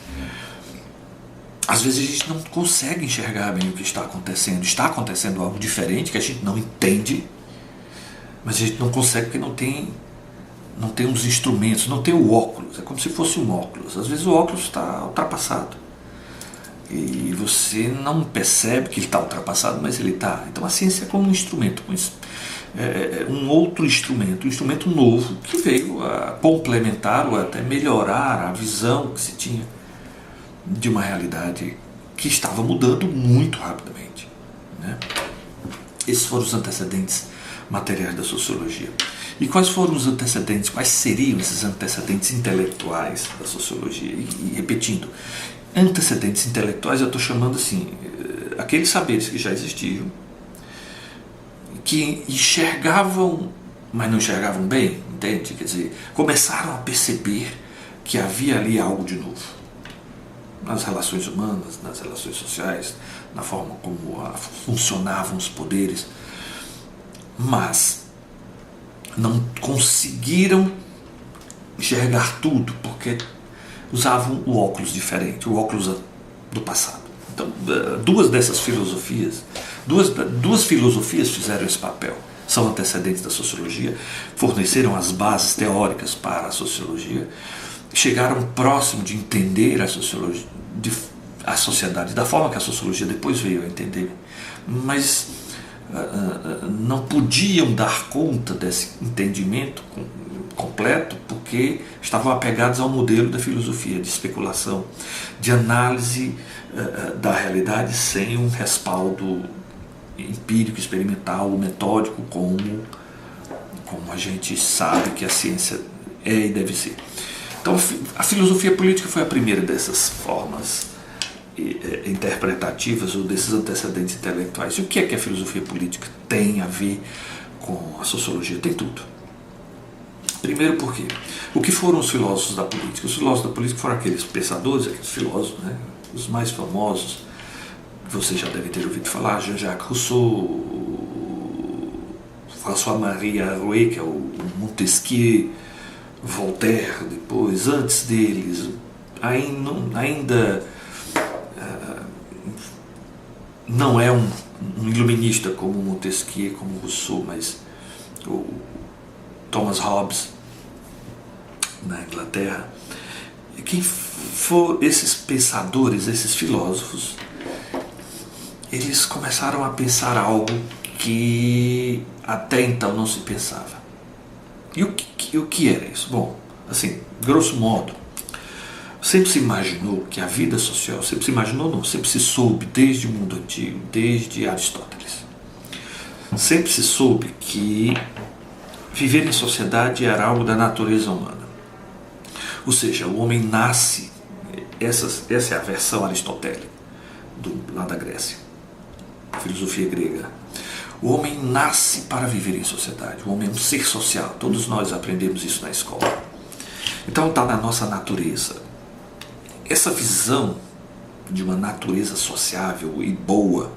Às vezes a gente não consegue enxergar bem o que está acontecendo. Está acontecendo algo diferente que a gente não entende, mas a gente não consegue porque não tem os instrumentos, não tem o óculos. É como se fosse um óculos. Às vezes o óculos está ultrapassado e você não percebe que ele está ultrapassado, mas ele está. Então a ciência é como um instrumento, um outro instrumento, um instrumento novo que veio a complementar ou até melhorar a visão que se tinha de uma realidade que estava mudando muito rapidamente, né? Esses foram os antecedentes materiais da sociologia. E quais foram os antecedentes, quais seriam esses antecedentes intelectuais da sociologia? E repetindo, antecedentes intelectuais eu estou chamando assim, aqueles saberes que já existiam, que enxergavam, mas não enxergavam bem, entende? Quer dizer, começaram a perceber que havia ali algo de novo. Nas relações humanas, nas relações sociais, na forma como funcionavam os poderes, mas não conseguiram enxergar tudo, porque usavam o óculos diferente, o óculos do passado. Então, duas filosofias fizeram esse papel. São antecedentes da sociologia, forneceram as bases teóricas para a sociologia, chegaram próximo de entender a sociedade da forma que a sociologia depois veio a entender, mas não podiam dar conta desse entendimento completo porque estavam apegados ao modelo da filosofia de especulação, de análise da realidade sem um respaldo empírico, experimental, metódico, como a gente sabe que a ciência é e deve ser. Então a filosofia política foi a primeira dessas formas interpretativas ou desses antecedentes intelectuais. E o que é que a filosofia política tem a ver com a sociologia? Tem tudo. Primeiro porque o que foram os filósofos da política? Os filósofos da política foram aqueles pensadores, aqueles filósofos, né? Os mais famosos, você já deve ter ouvido falar, Jean-Jacques Rousseau, François-Marie Arouet, que é o Montesquieu, Voltaire depois, antes deles, ainda não é um iluminista como Montesquieu, como Rousseau, mas o Thomas Hobbes, na Inglaterra, quem for esses pensadores, esses filósofos, eles começaram a pensar algo que até então não se pensava. E o que era isso? Bom, assim, grosso modo, sempre se imaginou que a vida social, sempre se imaginou não, sempre se soube desde o mundo antigo, desde Aristóteles, sempre se soube que viver em sociedade era algo da natureza humana. Ou seja, o homem nasce, essa é a versão aristotélica, lá da Grécia, filosofia grega. O homem nasce para viver em sociedade, o homem é um ser social, todos nós aprendemos isso na escola. Então está na nossa natureza. Essa visão de uma natureza sociável e boa,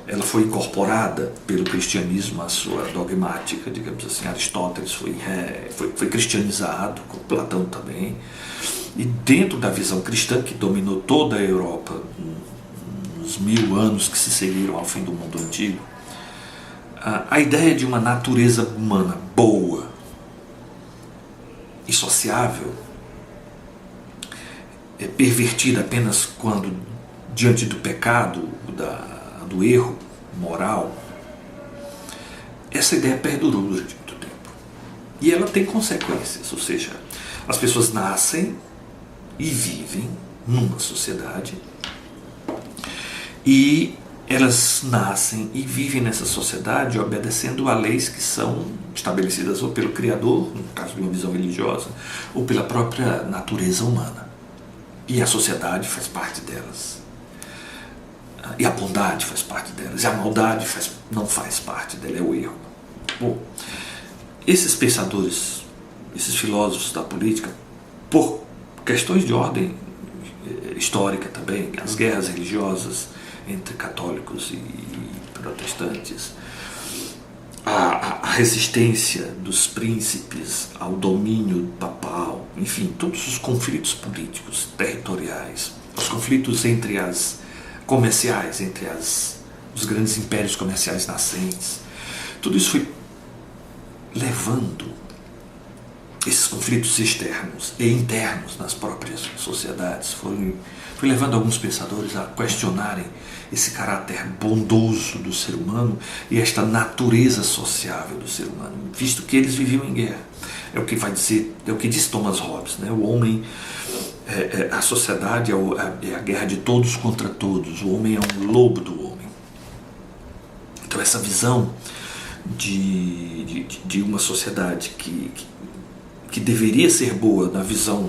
ela foi incorporada pelo cristianismo à sua dogmática, digamos assim. Aristóteles foi cristianizado, com Platão também, e dentro da visão cristã que dominou toda a Europa nos 1000 anos que se seguiram ao fim do mundo antigo, a ideia de uma natureza humana boa e sociável é pervertida apenas quando, diante do pecado, do erro moral. Essa ideia perdurou durante muito tempo. E ela tem consequências, ou seja, as pessoas nascem e vivem numa sociedade, e elas nascem e vivem nessa sociedade obedecendo a leis que são estabelecidas ou pelo Criador, no caso de uma visão religiosa, ou pela própria natureza humana. E a sociedade faz parte delas. E a bondade faz parte delas. E a maldade não faz parte dela, é o erro. Bom, esses pensadores, esses filósofos da política, por questões de ordem histórica também, as guerras religiosas entre católicos e protestantes, a resistência dos príncipes ao domínio papal, enfim, todos os conflitos políticos, territoriais, os conflitos entre as comerciais, entre os grandes impérios comerciais nascentes, tudo isso foi levando esses conflitos externos e internos nas próprias sociedades, foi levando alguns pensadores a questionarem esse caráter bondoso do ser humano e esta natureza sociável do ser humano, visto que eles viviam em guerra. É o que vai dizer, é o que diz Thomas Hobbes, né? O homem, a sociedade é a guerra de todos contra todos. O homem é um lobo do homem. Então essa visão de uma sociedade que deveria ser boa na visão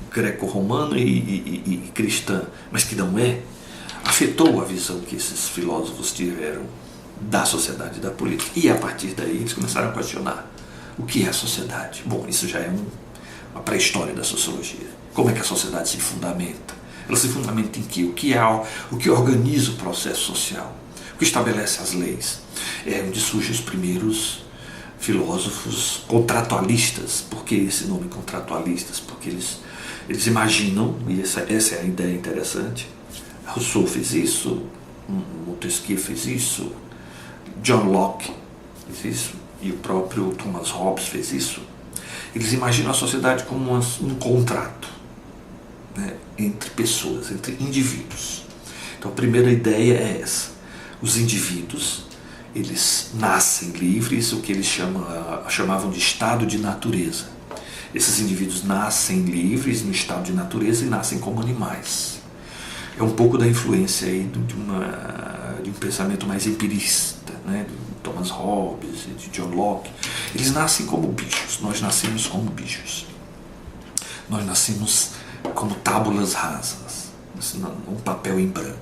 greco-romana e cristã, mas que não é, afetou a visão que esses filósofos tiveram da sociedade e da política. E a partir daí eles começaram a questionar o que é a sociedade. Bom, isso já é uma pré-história da sociologia. Como é que a sociedade se fundamenta? Ela se fundamenta em quê? O que organiza o processo social? O que estabelece as leis? É onde surgem os primeiros filósofos contratualistas. Por que esse nome contratualistas? Porque eles imaginam, e essa é a ideia interessante, Rousseau fez isso, Montesquieu fez isso, John Locke fez isso, e o próprio Thomas Hobbes fez isso. Eles imaginam a sociedade como um contrato, né, entre pessoas, entre indivíduos. Então a primeira ideia é essa. Os indivíduos, eles nascem livres, o que eles chamavam de estado de natureza. Esses indivíduos nascem livres no estado de natureza e nascem como animais. É um pouco da influência aí de um pensamento mais empirista, né, de Thomas Hobbes e de John Locke. Eles nascem como bichos, nós nascemos como bichos. Nós nascemos como tábulas rasas, um papel em branco.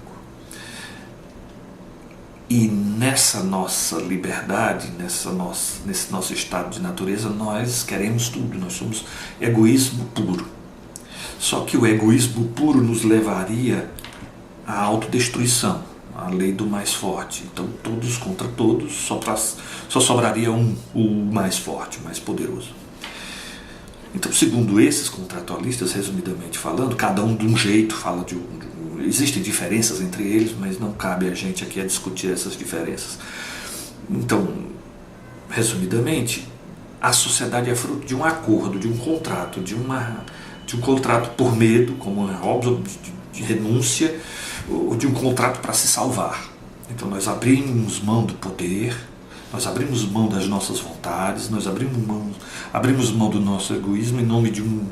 E nessa nossa liberdade, nesse nosso estado de natureza, nós queremos tudo, nós somos egoísmo puro. Só que o egoísmo puro nos levaria à autodestruição, à lei do mais forte. Então todos contra todos, só sobraria o mais forte, o mais poderoso. Então, segundo esses contratualistas, resumidamente falando, cada um de um jeito fala existem diferenças entre eles, mas não cabe a gente aqui a discutir essas diferenças. Então, resumidamente, a sociedade é fruto de um acordo, de um contrato, de de um contrato por medo, como é óbvio, de renúncia, ou de um contrato para se salvar. Então nós abrimos mão do poder, nós abrimos mão das nossas vontades, nós abrimos mão do nosso egoísmo em nome de um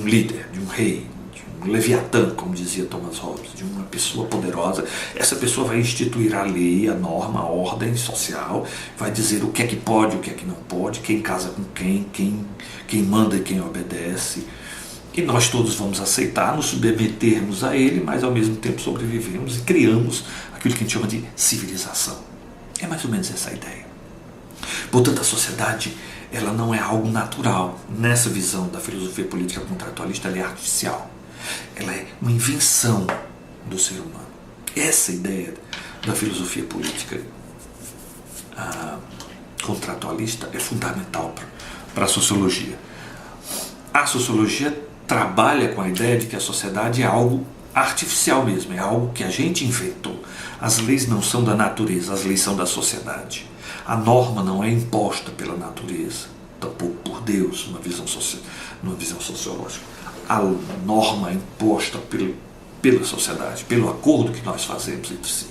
líder, de um rei, de um leviatã, como dizia Thomas Hobbes, de uma pessoa poderosa. Essa pessoa vai instituir a lei, a norma, a ordem social, vai dizer o que é que pode, o que é que não pode, quem casa com quem manda e quem obedece. E nós todos vamos aceitar, nos submetermos a ele, mas ao mesmo tempo sobrevivemos e criamos aquilo que a gente chama de civilização. É mais ou menos essa a ideia. Portanto, a sociedade, ela não é algo natural. Nessa visão da filosofia política contratualista, ela é artificial. Ela é uma invenção do ser humano. Essa ideia da filosofia política contratualista é fundamental para a sociologia. A sociologia trabalha com a ideia de que a sociedade é algo artificial mesmo, é algo que a gente inventou. As leis não são da natureza, as leis são da sociedade. A norma não é imposta pela natureza, tampouco por Deus, numa visão sociológica. A norma é imposta pela sociedade, pelo acordo que nós fazemos entre si.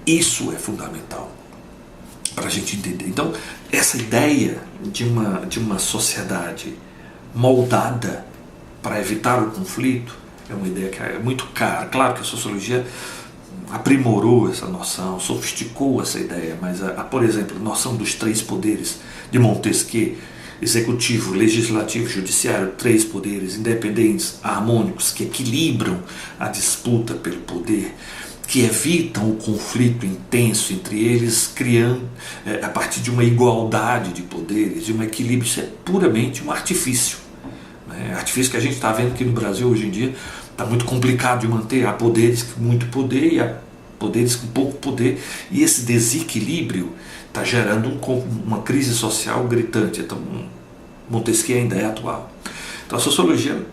Isso é fundamental para a gente entender. Então, essa ideia de uma sociedade moldada para evitar o conflito é uma ideia que é muito cara. Claro que a sociologia aprimorou essa noção, sofisticou essa ideia, mas, por exemplo, a noção dos três poderes de Montesquieu, executivo, legislativo, judiciário, três poderes independentes, harmônicos, que equilibram a disputa pelo poder, que evitam o conflito intenso entre eles, criando, a partir de uma igualdade de poderes, de um equilíbrio. Isso é puramente um artifício. Artifício que a gente está vendo aqui no Brasil hoje em dia está muito complicado de manter. Há poderes com muito poder e há poderes com pouco poder, e esse desequilíbrio está gerando uma crise social gritante. Então, Montesquieu ainda é atual. Então, a sociologia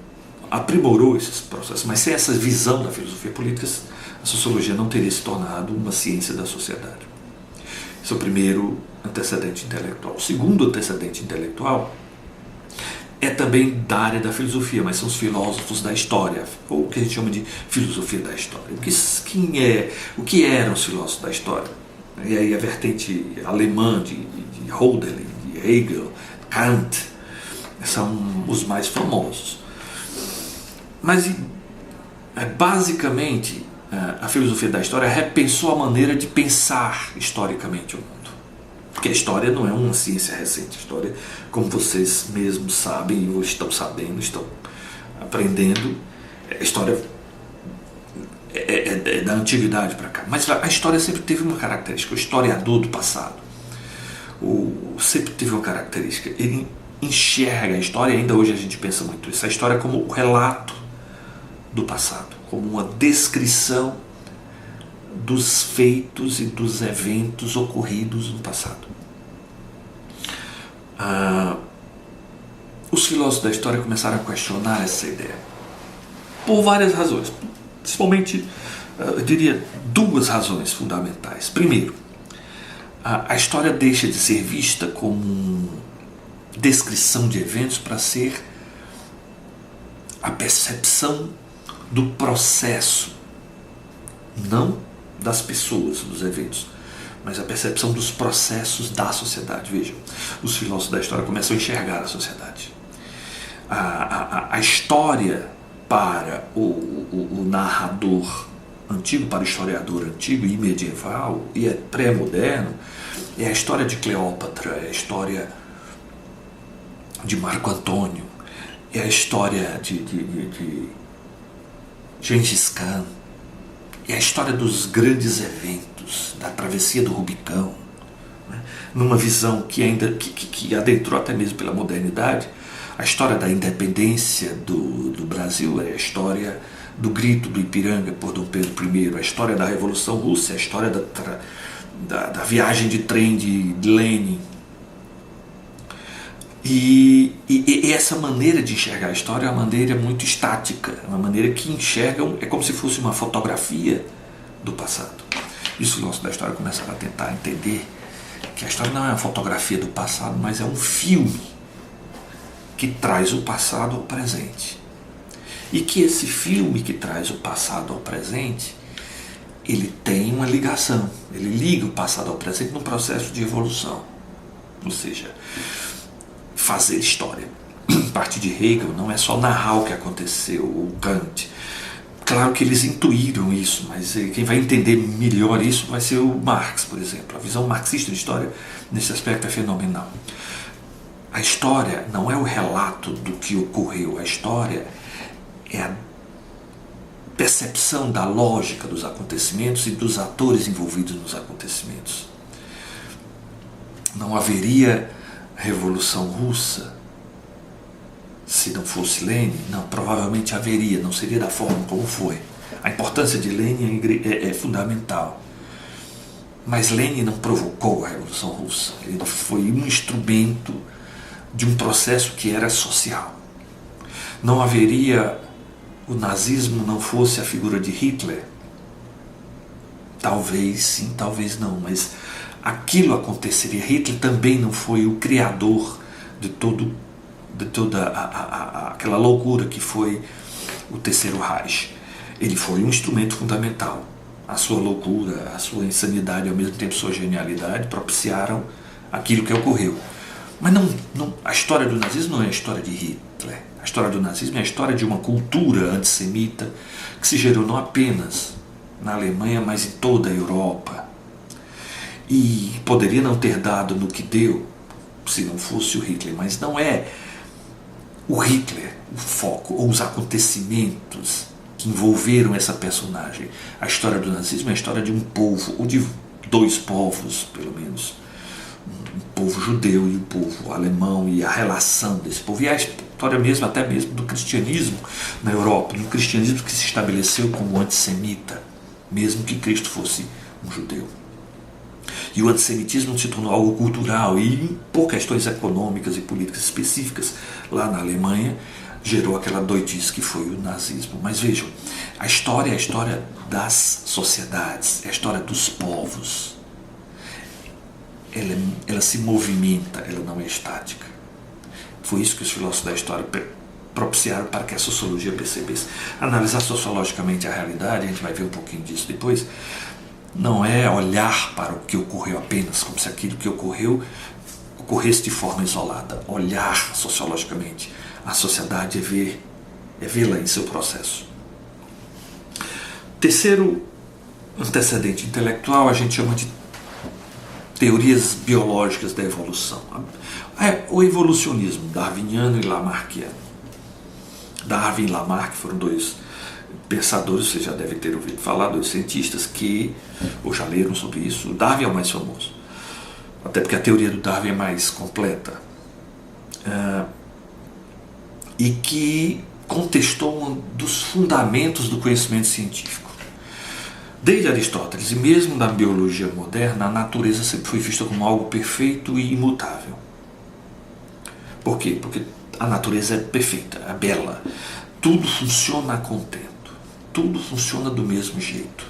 aprimorou esses processos, mas sem essa visão da filosofia política, a sociologia não teria se tornado uma ciência da sociedade. Esse é o primeiro antecedente intelectual. O segundo antecedente intelectual é também da área da filosofia, mas são os filósofos da história, ou o que a gente chama de filosofia da história. O que eram os filósofos da história? E aí a vertente alemã de Hölderlin, de Hegel, Kant, são os mais famosos. Mas basicamente a filosofia da história repensou a maneira de pensar historicamente o mundo. Porque a história não é uma ciência recente. A história, como vocês mesmos sabem, ou estão sabendo, estão aprendendo, a história é da antiguidade para cá. Mas a história sempre teve uma característica. O historiador do passado sempre teve uma característica. Ele enxerga a história, e ainda hoje a gente pensa muito isso, a história como o relato do passado, como uma descrição dos feitos e dos eventos ocorridos no passado. Os filósofos da história começaram a questionar essa ideia por várias razões, principalmente, eu diria, duas razões fundamentais. Primeiro, a história deixa de ser vista como descrição de eventos para ser a percepção do processo, não das pessoas, dos eventos, mas a percepção dos processos da sociedade. Vejam, os filósofos da história começam a enxergar a sociedade. A história para o narrador antigo, para o historiador antigo e medieval e pré-moderno, é a história de Cleópatra, é a história de Marco Antônio, é a história de Gengis Khan, é a história dos grandes eventos, da travessia do Rubicão, né? Numa visão que adentrou até mesmo pela modernidade. A história da independência do Brasil é a história do grito do Ipiranga por Dom Pedro I, a história da Revolução Russa, a história da viagem de trem de Lenin. E essa maneira de enxergar a história é uma maneira muito estática, é uma maneira que enxergam, é como se fosse uma fotografia do passado. E os filósofos da história começaram a tentar entender que a história não é uma fotografia do passado, mas é um filme que traz o passado ao presente. E que esse filme que traz o passado ao presente, ele tem uma ligação, ele liga o passado ao presente num processo de evolução. Ou seja, fazer história. A partir de Hegel não é só narrar o que aconteceu, o Kant. Claro que eles intuíram isso, mas quem vai entender melhor isso vai ser o Marx, por exemplo. A visão marxista de história, nesse aspecto, é fenomenal. A história não é o relato do que ocorreu, a história é a percepção da lógica dos acontecimentos e dos atores envolvidos nos acontecimentos. Não haveria Revolução Russa se não fosse Lenin? Não, provavelmente haveria, não seria da forma como foi. A importância de Lenin é fundamental. Mas Lenin não provocou a Revolução Russa. Ele foi um instrumento de um processo que era social. Não haveria o nazismo não fosse a figura de Hitler? Talvez sim, talvez não, mas aquilo aconteceria. Hitler também não foi o criador de toda aquela loucura que foi o Terceiro Reich. Ele foi um instrumento fundamental. A sua loucura, a sua insanidade, ao mesmo tempo sua genialidade, propiciaram aquilo que ocorreu. Mas a história do nazismo não é a história de Hitler. A história do nazismo é a história de uma cultura antissemita que se gerou não apenas na Alemanha, mas em toda a Europa. E poderia não ter dado no que deu se não fosse o Hitler, mas não é o Hitler o foco ou os acontecimentos que envolveram essa personagem. A história do nazismo é a história de um povo, ou de dois povos, pelo menos. Um povo judeu e um povo alemão, e a relação desse povo. E a história mesmo, até mesmo, do cristianismo na Europa, do cristianismo que se estabeleceu como antissemita, mesmo que Cristo fosse um judeu. E o antissemitismo se tornou algo cultural, e por questões econômicas e políticas específicas lá na Alemanha, gerou aquela doidice que foi o nazismo. Mas vejam, a história é a história das sociedades, é a história dos povos. Ela se movimenta, ela não é estática. Foi isso que os filósofos da história propiciaram para que a sociologia percebesse. Analisar sociologicamente a realidade, a gente vai ver um pouquinho disso depois, não é olhar para o que ocorreu apenas, como se aquilo que ocorresse de forma isolada. Olhar sociologicamente a sociedade é vê-la em seu processo. Terceiro antecedente intelectual a gente chama de teorias biológicas da evolução. O evolucionismo darwiniano e lamarckiano. Darwin e Lamarck foram dois pensadores, você já deve ter ouvido falar, dois cientistas que, ou já leram sobre isso. O Darwin é o mais famoso, até porque a teoria do Darwin é mais completa, e que contestou um dos fundamentos do conhecimento científico. Desde Aristóteles e mesmo na biologia moderna, a natureza sempre foi vista como algo perfeito e imutável. Por quê? Porque a natureza é perfeita, é bela. Tudo funciona a contento. Tudo funciona do mesmo jeito.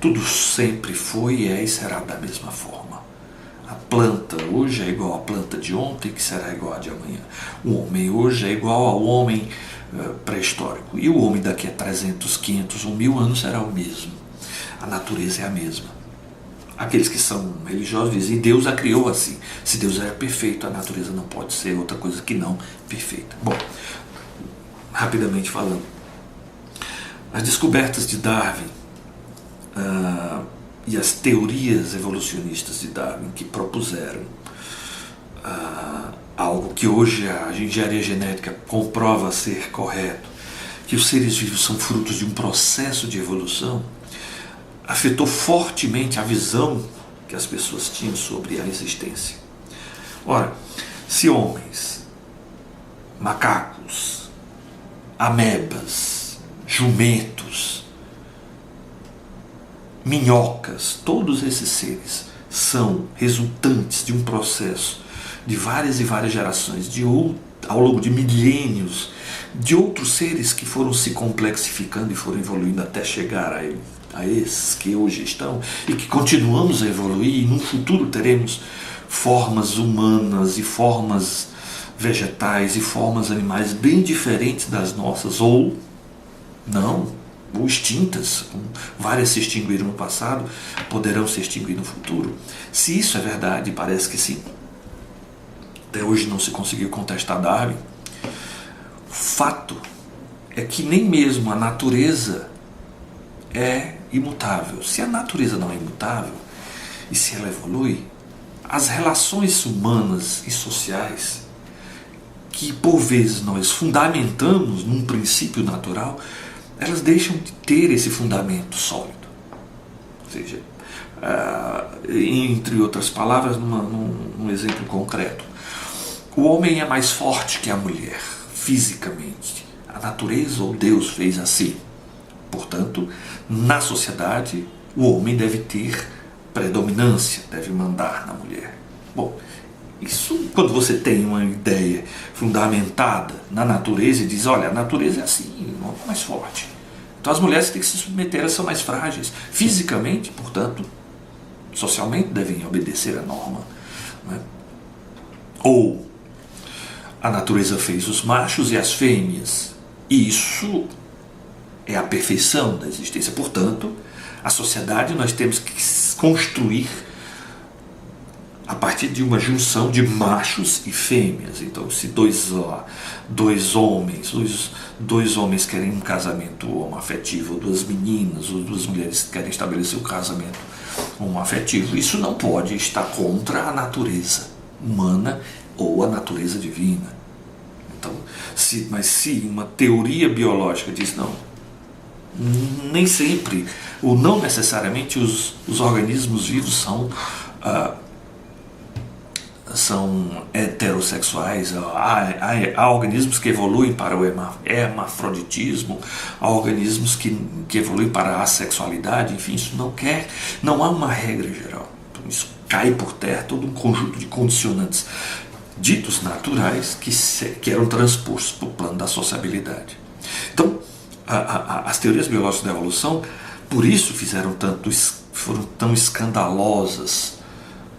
Tudo sempre foi, é e será da mesma forma. A planta hoje é igual à planta de ontem, que será igual à de amanhã. O homem hoje é igual ao homem pré-histórico. E o homem daqui a 300, 500 ou 1000 anos será o mesmo. A natureza é a mesma. Aqueles que são religiosos dizem, Deus a criou assim. Se Deus era perfeito, a natureza não pode ser outra coisa que não perfeita. Bom, rapidamente falando, as descobertas de Darwin e as teorias evolucionistas de Darwin que propuseram algo que hoje a engenharia genética comprova ser correto, que os seres vivos são frutos de um processo de evolução, afetou fortemente a visão que as pessoas tinham sobre a existência. Ora, se homens, macacos, amebas, jumentos, minhocas, todos esses seres são resultantes de um processo de várias e várias gerações, ao longo de milênios, de outros seres que foram se complexificando e foram evoluindo até chegar a esses que hoje estão, e que continuamos a evoluir, e no futuro teremos formas humanas e formas vegetais e formas animais bem diferentes das nossas, ou não, ou extintas, várias se extinguiram no passado, poderão se extinguir no futuro. Se isso é verdade, parece que sim, até hoje não se conseguiu contestar Darwin, o fato é que nem mesmo a natureza é imutável. Se a natureza não é imutável, e se ela evolui, as relações humanas e sociais, que por vezes nós fundamentamos num princípio natural, elas deixam de ter esse fundamento sólido. Ou seja, entre outras palavras, num exemplo concreto, o homem é mais forte que a mulher, fisicamente. A natureza ou Deus fez assim. Portanto, na sociedade, o homem deve ter predominância, deve mandar na mulher. Bom, isso quando você tem uma ideia fundamentada na natureza e diz, olha, a natureza é assim, o homem é mais forte. Então as mulheres têm que se submeter, elas são mais frágeis. Fisicamente, portanto, socialmente devem obedecer à norma. Né? Ou a natureza fez os machos e as fêmeas. E isso é a perfeição da existência. Portanto, a sociedade nós temos que construir a partir de uma junção de machos e fêmeas. Então, se dois homens querem um casamento homoafetivo, ou duas meninas, ou duas mulheres querem estabelecer um casamento homoafetivo, isso não pode estar contra a natureza humana ou a natureza divina. Então, mas se uma teoria biológica diz não, nem sempre, ou não necessariamente os organismos vivos são heterossexuais, há organismos que evoluem para o hermafroditismo, há organismos que evoluem para a assexualidade, enfim, isso não há uma regra geral. Então, isso cai por terra todo um conjunto de condicionantes ditos naturais que eram transpostos para o plano da sociabilidade. Então, as teorias biológicas da evolução, por isso foram tão escandalosas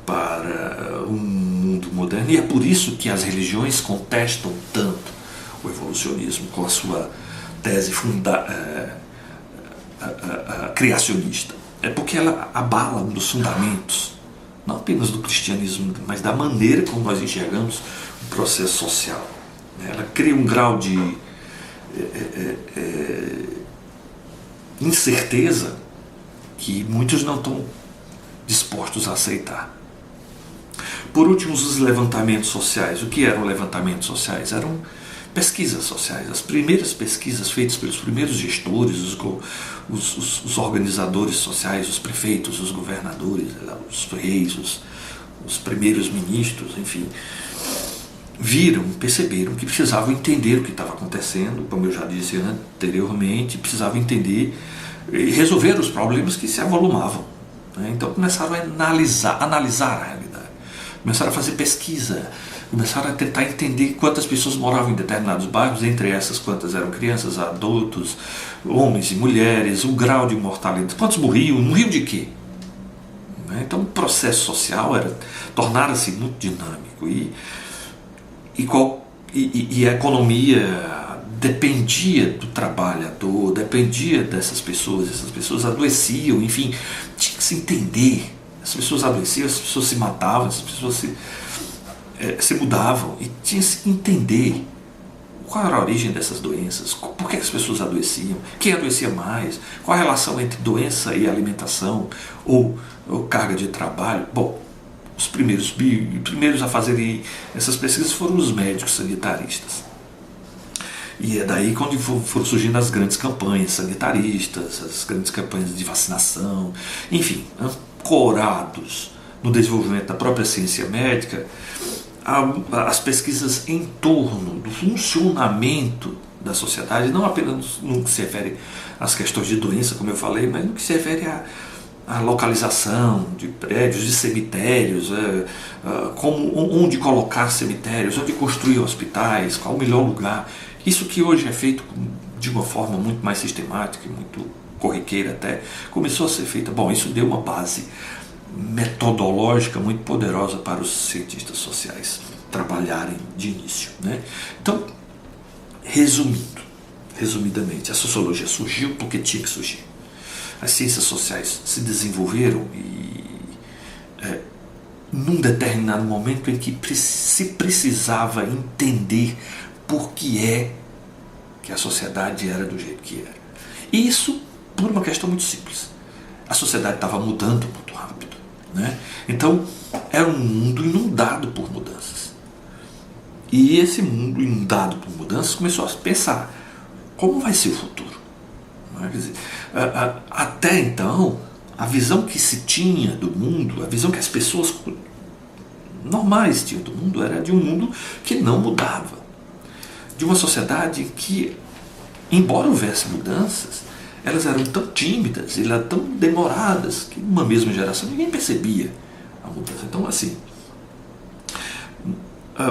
para o mundo moderno, e é por isso que as religiões contestam tanto o evolucionismo com a sua tese criacionista. É porque ela abala um dos fundamentos, não apenas do cristianismo, mas da maneira como nós enxergamos o processo social. Ela cria um grau de incerteza que muitos não estão dispostos a aceitar. Por último, os levantamentos sociais. O que eram levantamentos sociais? Eram pesquisas sociais. As primeiras pesquisas feitas pelos primeiros gestores, os organizadores sociais, os prefeitos, os governadores, os reis, os primeiros ministros, enfim, perceberam que precisavam entender o que estava acontecendo, como eu já disse anteriormente, precisavam entender e resolver os problemas que se avolumavam. Então começaram a analisar a realidade. Começaram a fazer pesquisa, começaram a tentar entender quantas pessoas moravam em determinados bairros, entre essas quantas eram crianças, adultos, homens e mulheres, o grau de mortalidade, quantos morriam de quê? Então o processo social tornara-se muito dinâmico e a economia dependia do trabalhador, dependia dessas pessoas, essas pessoas adoeciam, enfim, tinha que se entender. As pessoas adoeciam, as pessoas se matavam, as pessoas se mudavam, e tinha que se entender qual era a origem dessas doenças, por que as pessoas adoeciam, quem adoecia mais, qual a relação entre doença e alimentação ou carga de trabalho. Bom, os primeiros a fazerem essas pesquisas foram os médicos sanitaristas. E é daí quando foram surgindo as grandes campanhas sanitaristas, as grandes campanhas de vacinação, enfim, ancorados no desenvolvimento da própria ciência médica, as pesquisas em torno do funcionamento da sociedade, não apenas no que se refere às questões de doença, como eu falei, mas no que se refere à localização de prédios, de cemitérios, onde colocar cemitérios, onde construir hospitais, qual o melhor lugar. Isso que hoje é feito de uma forma muito mais sistemática e muito corriqueira até, começou a ser feita. Bom, isso deu uma base metodológica muito poderosa para os cientistas sociais. trabalharem de início, né? Então, resumidamente, a sociologia surgiu porque tinha que surgir. As ciências sociais se desenvolveram e num determinado momento em que se precisava entender por que a sociedade era do jeito que era. E isso por uma questão muito simples. A sociedade estava mudando muito rápido, né? Então, era um mundo inundado por mudanças. E esse mundo inundado por mudanças começou a pensar: como vai ser o futuro? Quer dizer, até então, a visão que se tinha do mundo, a visão que as pessoas normais tinham do mundo, era de um mundo que não mudava. De uma sociedade que, embora houvesse mudanças, elas eram tão tímidas, elas eram tão demoradas, que numa mesma geração ninguém percebia a mudança. Então, assim,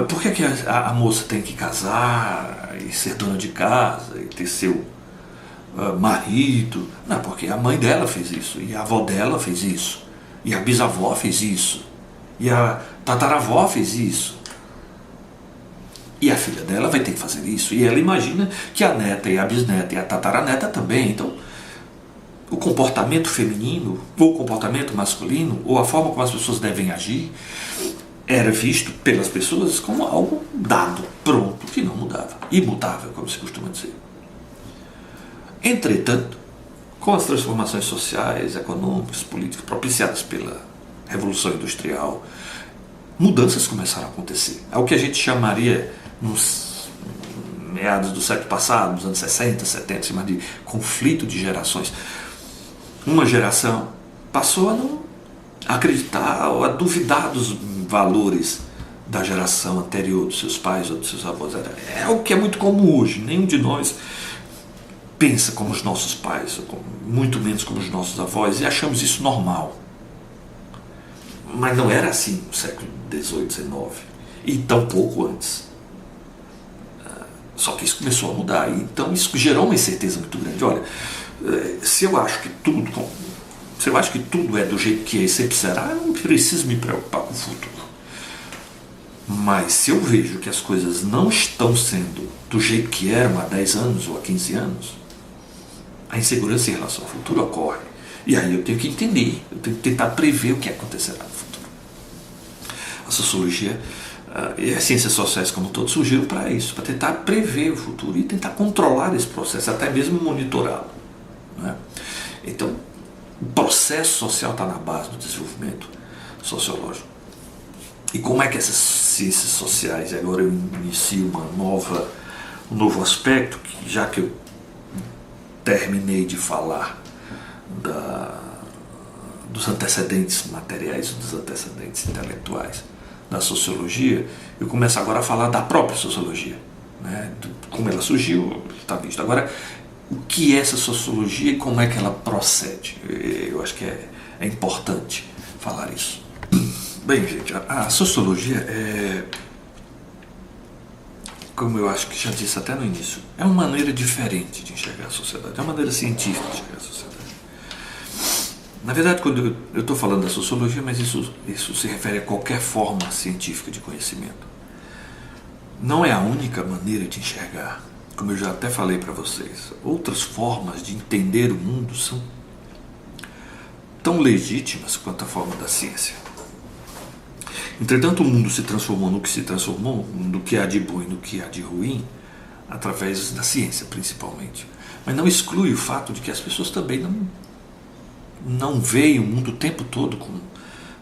por que a moça tem que casar e ser dona de casa e ter seu marido? Não, porque a mãe dela fez isso, e a avó dela fez isso, e a bisavó fez isso, e a tataravó fez isso, e a filha dela vai ter que fazer isso, e ela imagina que a neta e a bisneta e a tataraneta também. Então, o comportamento feminino, ou o comportamento masculino, ou a forma como as pessoas devem agir, era visto pelas pessoas como algo dado, pronto, que não mudava, imutável, como se costuma dizer. Entretanto, com as transformações sociais, econômicas, políticas propiciadas pela Revolução Industrial, mudanças começaram a acontecer. É o que a gente chamaria, nos meados do século passado, nos anos 60, 70, chama de conflito de gerações. Uma geração passou a não acreditar ou a duvidar dos valores da geração anterior, dos seus pais ou dos seus avós. É o que é muito comum hoje. Nenhum de nós pensa como os nossos pais, muito menos como os nossos avós, e achamos isso normal. Mas não era assim no século XVIII, XIX, e tão pouco antes. Só que isso começou a mudar, e então isso gerou uma incerteza muito grande. Olha, se eu acho que tudo é do jeito que é e sempre será, eu não preciso me preocupar com o futuro. Mas se eu vejo que as coisas não estão sendo do jeito que eram há 10 anos ou há 15 anos, a insegurança em relação ao futuro ocorre. E aí eu tenho que entender, eu tenho que tentar prever o que acontecerá no futuro. A sociologia e as ciências sociais como um todo surgiram para isso, para tentar prever o futuro e tentar controlar esse processo, até mesmo monitorá-lo, né? Então, o processo social está na base do desenvolvimento sociológico. E como é que essas ciências sociais, agora eu inicio um novo aspecto, que já que eu terminei de falar dos antecedentes materiais, dos antecedentes intelectuais da sociologia, eu começo agora a falar da própria sociologia, né? Como ela surgiu, está visto. Agora, o que é essa sociologia e como é que ela procede? Eu acho que é importante falar isso. Bem, gente, a sociologia como eu acho que já disse até no início, é uma maneira diferente de enxergar a sociedade, é uma maneira científica de enxergar a sociedade. Na verdade, quando eu estou falando da sociologia, mas isso se refere a qualquer forma científica de conhecimento. Não é a única maneira de enxergar. Como eu já até falei para vocês, outras formas de entender o mundo são tão legítimas quanto a forma da ciência. Entretanto, o mundo se transformou no que se transformou, no que há de bom e no que há de ruim, através da ciência, principalmente. Mas não exclui o fato de que as pessoas também não veem o mundo o tempo todo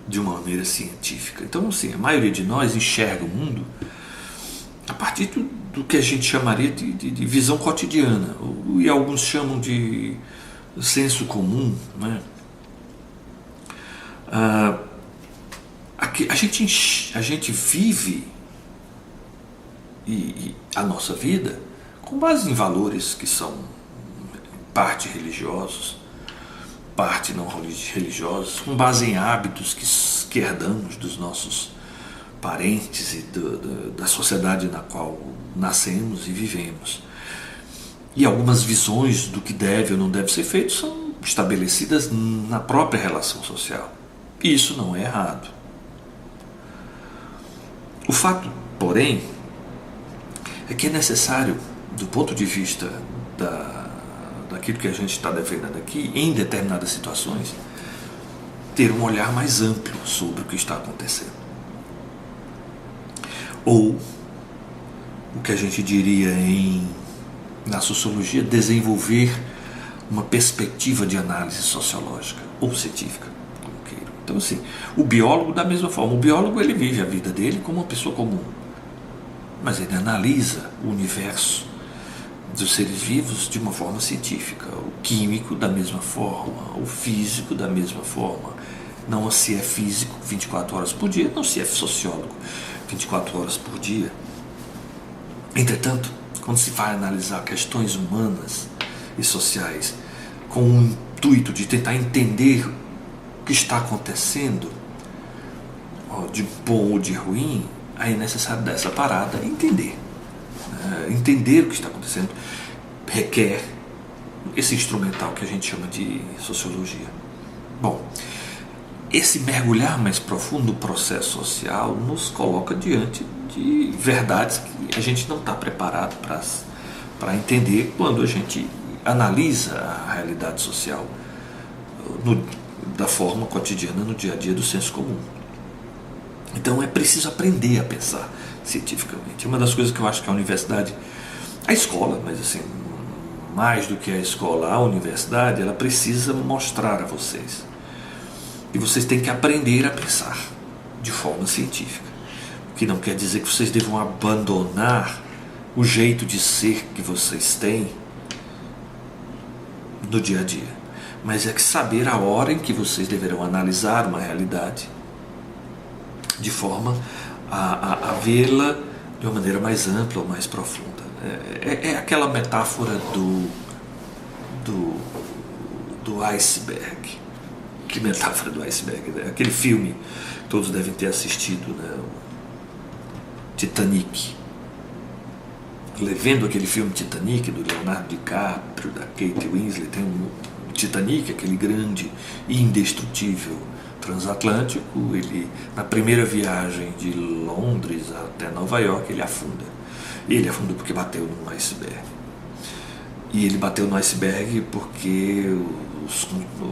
de uma maneira científica. Então, assim, a maioria de nós enxerga o mundo a partir do que a gente chamaria de visão cotidiana, e alguns chamam de senso comum, né? A gente vive a nossa vida com base em valores que são parte religiosos, parte não religiosos, com base em hábitos que herdamos dos nossos parentes e da sociedade na qual nascemos e vivemos. E algumas visões do que deve ou não deve ser feito são estabelecidas na própria relação social. E isso não é errado. O fato porém, é que é necessário, do ponto de vista daquilo que a gente está defendendo aqui, em determinadas situações, ter um olhar mais amplo sobre o que está acontecendo. Ou, o que a gente diria na sociologia, desenvolver uma perspectiva de análise sociológica ou científica, como queiram. Então, assim, o biólogo, da mesma forma, o biólogo ele vive a vida dele como uma pessoa comum, mas ele analisa o universo dos seres vivos de uma forma científica, o químico da mesma forma, o físico da mesma forma. Não se é físico 24 horas por dia, não se é sociólogo 24 horas por dia. Entretanto, quando se vai analisar questões humanas e sociais com o intuito de tentar entender o que está acontecendo, de bom ou de ruim, aí é necessário dar essa parada e entender. Entender o que está acontecendo requer esse instrumental que a gente chama de sociologia. Bom, esse mergulhar mais profundo no processo social nos coloca diante de verdades que a gente não está preparado para entender quando a gente analisa a realidade social da forma cotidiana, no dia a dia do senso comum. Então é preciso aprender a pensar cientificamente. Uma das coisas que eu acho que a universidade, a escola, mas assim, mais do que a escola, a universidade, ela precisa mostrar a vocês. E vocês têm que aprender a pensar de forma científica. O que não quer dizer que vocês devam abandonar o jeito de ser que vocês têm no dia a dia. Mas é que saber a hora em que vocês deverão analisar uma realidade de forma a vê-la de uma maneira mais ampla ou mais profunda. É aquela metáfora do iceberg. Que metáfora do iceberg, né? Aquele filme que todos devem ter assistido, né? Titanic. Vendo aquele filme Titanic, do Leonardo DiCaprio, da Kate Winslet, tem o Titanic, aquele grande e indestrutível transatlântico. Ele, na primeira viagem de Londres até Nova York, ele afunda. Ele afundou porque bateu num iceberg. E ele bateu no iceberg porque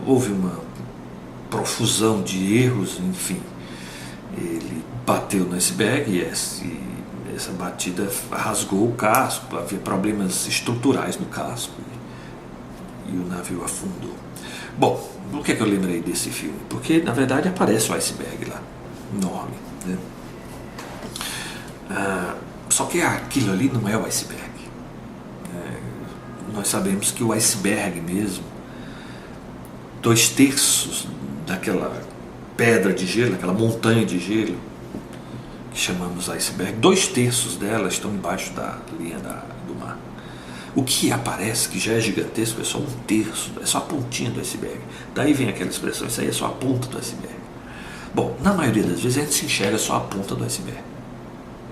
houve uma profusão de erros, enfim. Ele bateu no iceberg e essa batida rasgou o casco, havia problemas estruturais no casco e o navio afundou. Bom, por que eu lembrei desse filme? Porque, na verdade, aparece o iceberg lá, enorme, né? Só que aquilo ali não é o iceberg. Nós sabemos que o iceberg mesmo, 2/3 daquela pedra de gelo, aquela montanha de gelo que chamamos iceberg, 2/3 dela estão embaixo da linha do mar. O que aparece, que já é gigantesco, é só 1/3, é só a pontinha do iceberg. Daí vem aquela expressão, isso aí é só a ponta do iceberg. Bom, na maioria das vezes a gente se enxerga só a ponta do iceberg.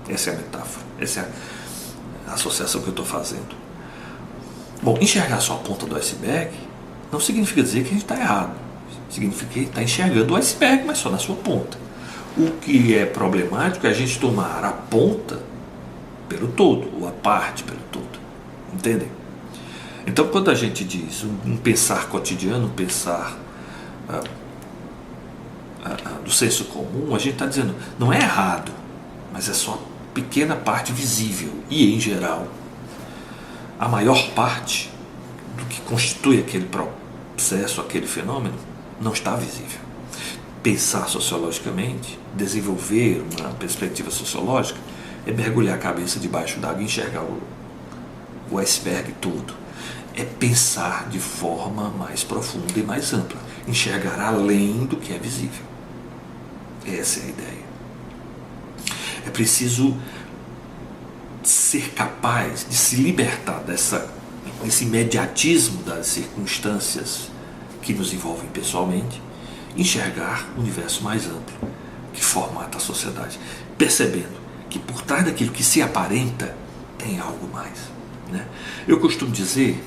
Essa é a metáfora, essa é a associação que eu estou fazendo. Bom, enxergar só a ponta do iceberg não significa dizer que a gente está errado. Significa que está enxergando o iceberg, mas só na sua ponta. O que é problemático é a gente tomar a ponta pelo todo, ou a parte pelo todo. Entendem? Então, quando a gente diz um pensar cotidiano, um pensar do senso comum, a gente está dizendo, não é errado, mas é só pequena parte visível. E, em geral, a maior parte do que constitui aquele processo, aquele fenômeno, não está visível. Pensar sociologicamente, desenvolver uma perspectiva sociológica, é mergulhar a cabeça debaixo d'água e enxergar o iceberg todo. É pensar de forma mais profunda e mais ampla, enxergar além do que é visível. Essa é a ideia. É preciso ser capaz de se libertar desse imediatismo das circunstâncias que nos envolvem pessoalmente, enxergar o universo mais amplo que formata a sociedade, percebendo que por trás daquilo que se aparenta tem algo mais, né? Eu costumo dizer,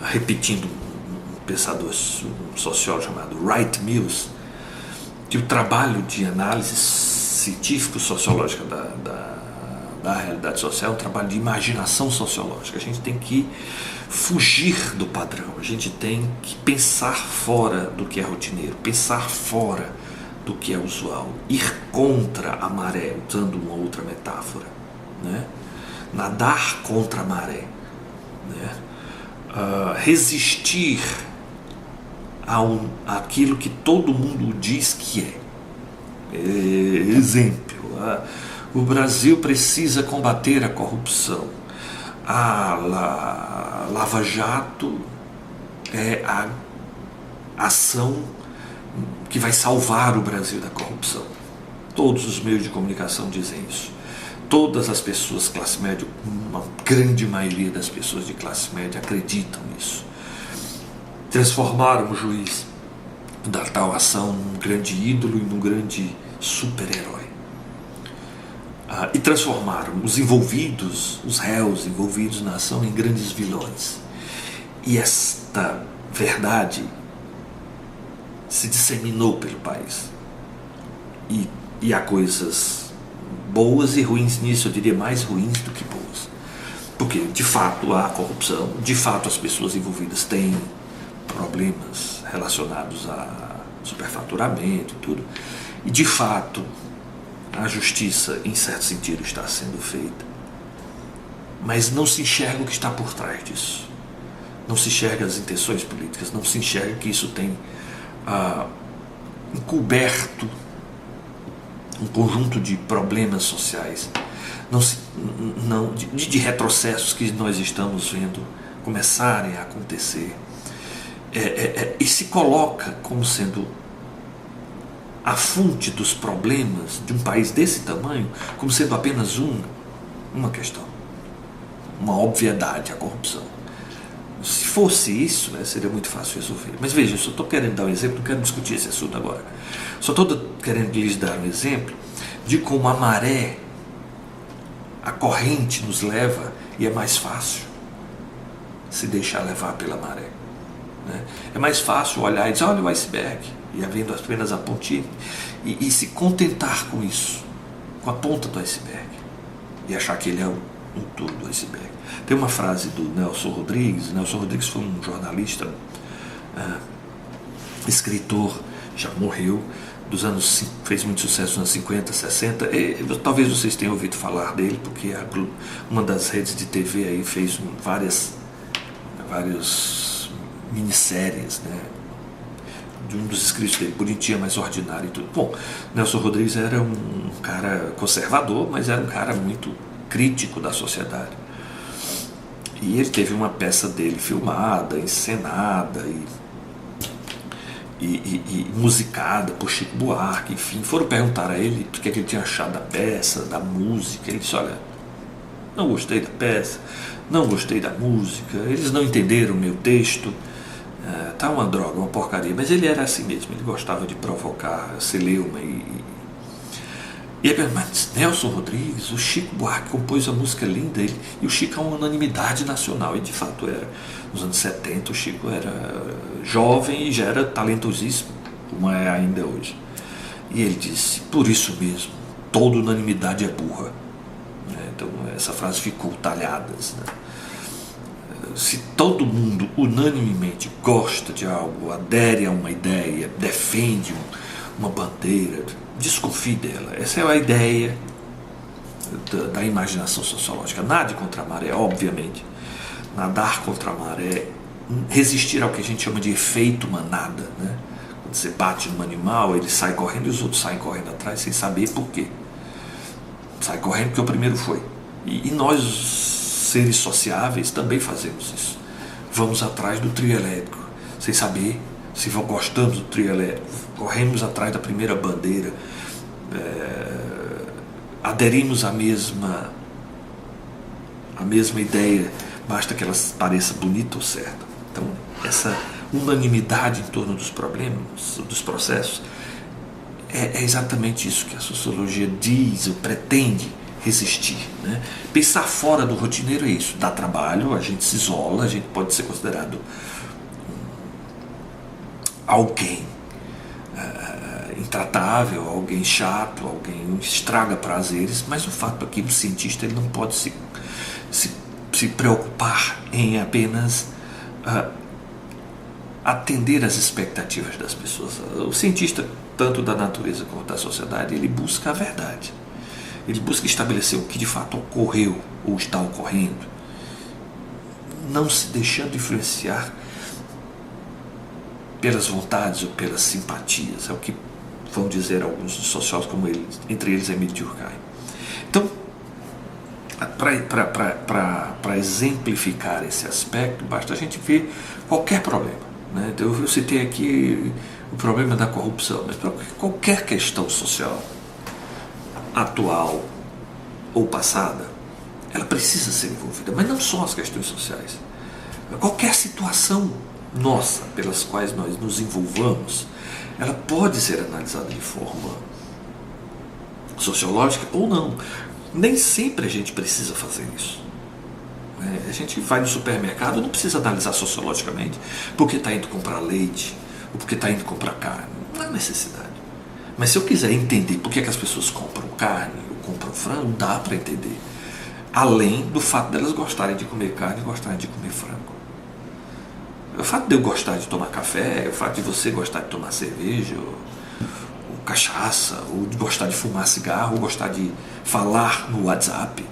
repetindo um pensador, um sociólogo chamado Wright Mills, que o trabalho de análise científico sociológica da realidade social, é um trabalho de imaginação sociológica. A gente tem que fugir do padrão, a gente tem que pensar fora do que é rotineiro, pensar fora do que é usual, ir contra a maré, usando uma outra metáfora, né? Nadar contra a maré, né? Resistir àquilo que todo mundo diz que é. Exemplo, o Brasil precisa combater a corrupção. A Lava Jato é a ação que vai salvar o Brasil da corrupção. Todos os meios de comunicação dizem isso. Todas as pessoas de classe média, uma grande maioria das pessoas de classe média acreditam nisso. Transformaram o juiz da tal ação num grande ídolo e num grande super-herói. E transformaram os envolvidos, os réus envolvidos na ação, em grandes vilões. E esta verdade se disseminou pelo país. E há coisas boas e ruins nisso, eu diria mais ruins do que boas. Porque, de fato, há corrupção, de fato as pessoas envolvidas têm problemas relacionados a superfaturamento e tudo. E, de fato, a justiça, em certo sentido, está sendo feita. Mas não se enxerga o que está por trás disso. Não se enxerga as intenções políticas, não se enxerga que isso tem encoberto um conjunto de problemas sociais, de retrocessos que nós estamos vendo começarem a acontecer. E se coloca como sendo a fonte dos problemas de um país desse tamanho, como sendo apenas uma questão, uma obviedade, a corrupção. Se fosse isso, né, seria muito fácil resolver. Mas veja, eu só estou querendo dar um exemplo, não quero discutir esse assunto agora. Só estou querendo lhes dar um exemplo de como a maré, a corrente nos leva, e é mais fácil se deixar levar pela maré, né? É mais fácil olhar e dizer, olha o iceberg, e havendo apenas a pontinha, e se contentar com isso, com a ponta do iceberg, e achar que ele é o todo do iceberg. Tem uma frase do Nelson Rodrigues. Nelson Rodrigues foi um jornalista, escritor, já morreu, fez muito sucesso nos anos 50, 60. Talvez vocês tenham ouvido falar dele, porque uma das redes de TV aí fez várias minisséries, né, de um dos escritos dele, Bonitinha Mais Ordinária e tudo. Bom, Nelson Rodrigues era um cara conservador, mas era um cara muito crítico da sociedade. E ele teve uma peça dele filmada, encenada e musicada por Chico Buarque, enfim. Foram perguntar a ele o que ele tinha achado da peça, da música. Ele disse, olha, não gostei da peça, não gostei da música, eles não entenderam o meu texto, tá uma droga, uma porcaria. Mas ele era assim mesmo, ele gostava de provocar celeuma E aí, mas Nelson Rodrigues, o Chico Buarque compôs a música linda, e o Chico é uma unanimidade nacional, e de fato era. Nos anos 70 o Chico era jovem e já era talentosíssimo, como é ainda hoje. E ele disse, por isso mesmo, toda unanimidade é burra. Então essa frase ficou talhada. Né? Se todo mundo unanimemente gosta de algo, adere a uma ideia, defende uma bandeira, desconfie dela. Essa é a ideia da imaginação sociológica. Nade contra a maré, obviamente. Nadar contra a maré, resistir ao que a gente chama de efeito manada, né? Quando você bate num animal, ele sai correndo e os outros saem correndo atrás sem saber por quê. Sai correndo porque o primeiro foi. E nós, seres sociáveis, também fazemos isso. Vamos atrás do trio elétrico, sem saber se gostamos do trio elétrico. Corremos atrás da primeira bandeira, aderimos à mesma ideia, basta que ela pareça bonita ou certa. Então, essa unanimidade em torno dos problemas, dos processos, é exatamente isso que a sociologia diz ou pretende resistir, né? Pensar fora do rotineiro é isso, dá trabalho, a gente se isola, a gente pode ser considerado alguém intratável, alguém chato, alguém estraga prazeres, mas o fato é que o cientista ele não pode se preocupar em apenas atender às expectativas das pessoas. O cientista, tanto da natureza como da sociedade, ele busca a verdade. Ele busca estabelecer o que de fato ocorreu ou está ocorrendo, não se deixando influenciar pelas vontades ou pelas simpatias. É o que vão dizer alguns sociólogos, como ele, entre eles Emile Durkheim. Então, para exemplificar esse aspecto, basta a gente ver qualquer problema. Né? Então, eu citei aqui o problema da corrupção, mas qualquer questão social, atual ou passada, ela precisa ser envolvida, mas não só as questões sociais. Qualquer situação nossa pelas quais nós nos envolvamos, ela pode ser analisada de forma sociológica ou não. Nem sempre a gente precisa fazer isso. A gente vai no supermercado, não precisa analisar sociologicamente porque está indo comprar leite ou porque está indo comprar carne. Não há necessidade. Mas se eu quiser entender por que as pessoas compram carne ou compram frango, dá para entender. Além do fato delas gostarem de comer carne e gostarem de comer frango. O fato de eu gostar de tomar café, o fato de você gostar de tomar cerveja, ou cachaça, ou de gostar de fumar cigarro, ou gostar de falar no WhatsApp,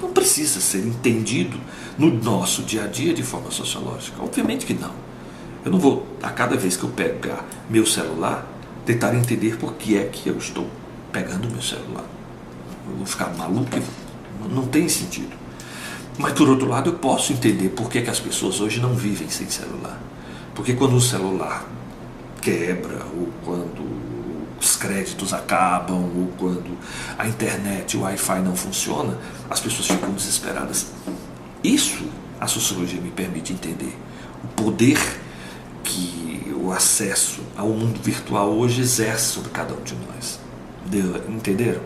não precisa ser entendido no nosso dia a dia de forma sociológica. Obviamente que não. Eu não vou, a cada vez que eu pegar meu celular, tentar entender por que é que eu estou pegando meu celular. Eu vou ficar maluco? Não tem sentido. Mas, por outro lado, eu posso entender por que as pessoas hoje não vivem sem celular. Porque quando o celular quebra, ou quando os créditos acabam, ou quando a internet, o Wi-Fi não funciona, as pessoas ficam desesperadas. Isso a sociologia me permite entender. O poder que o acesso ao mundo virtual hoje exerce sobre cada um de nós. Entenderam?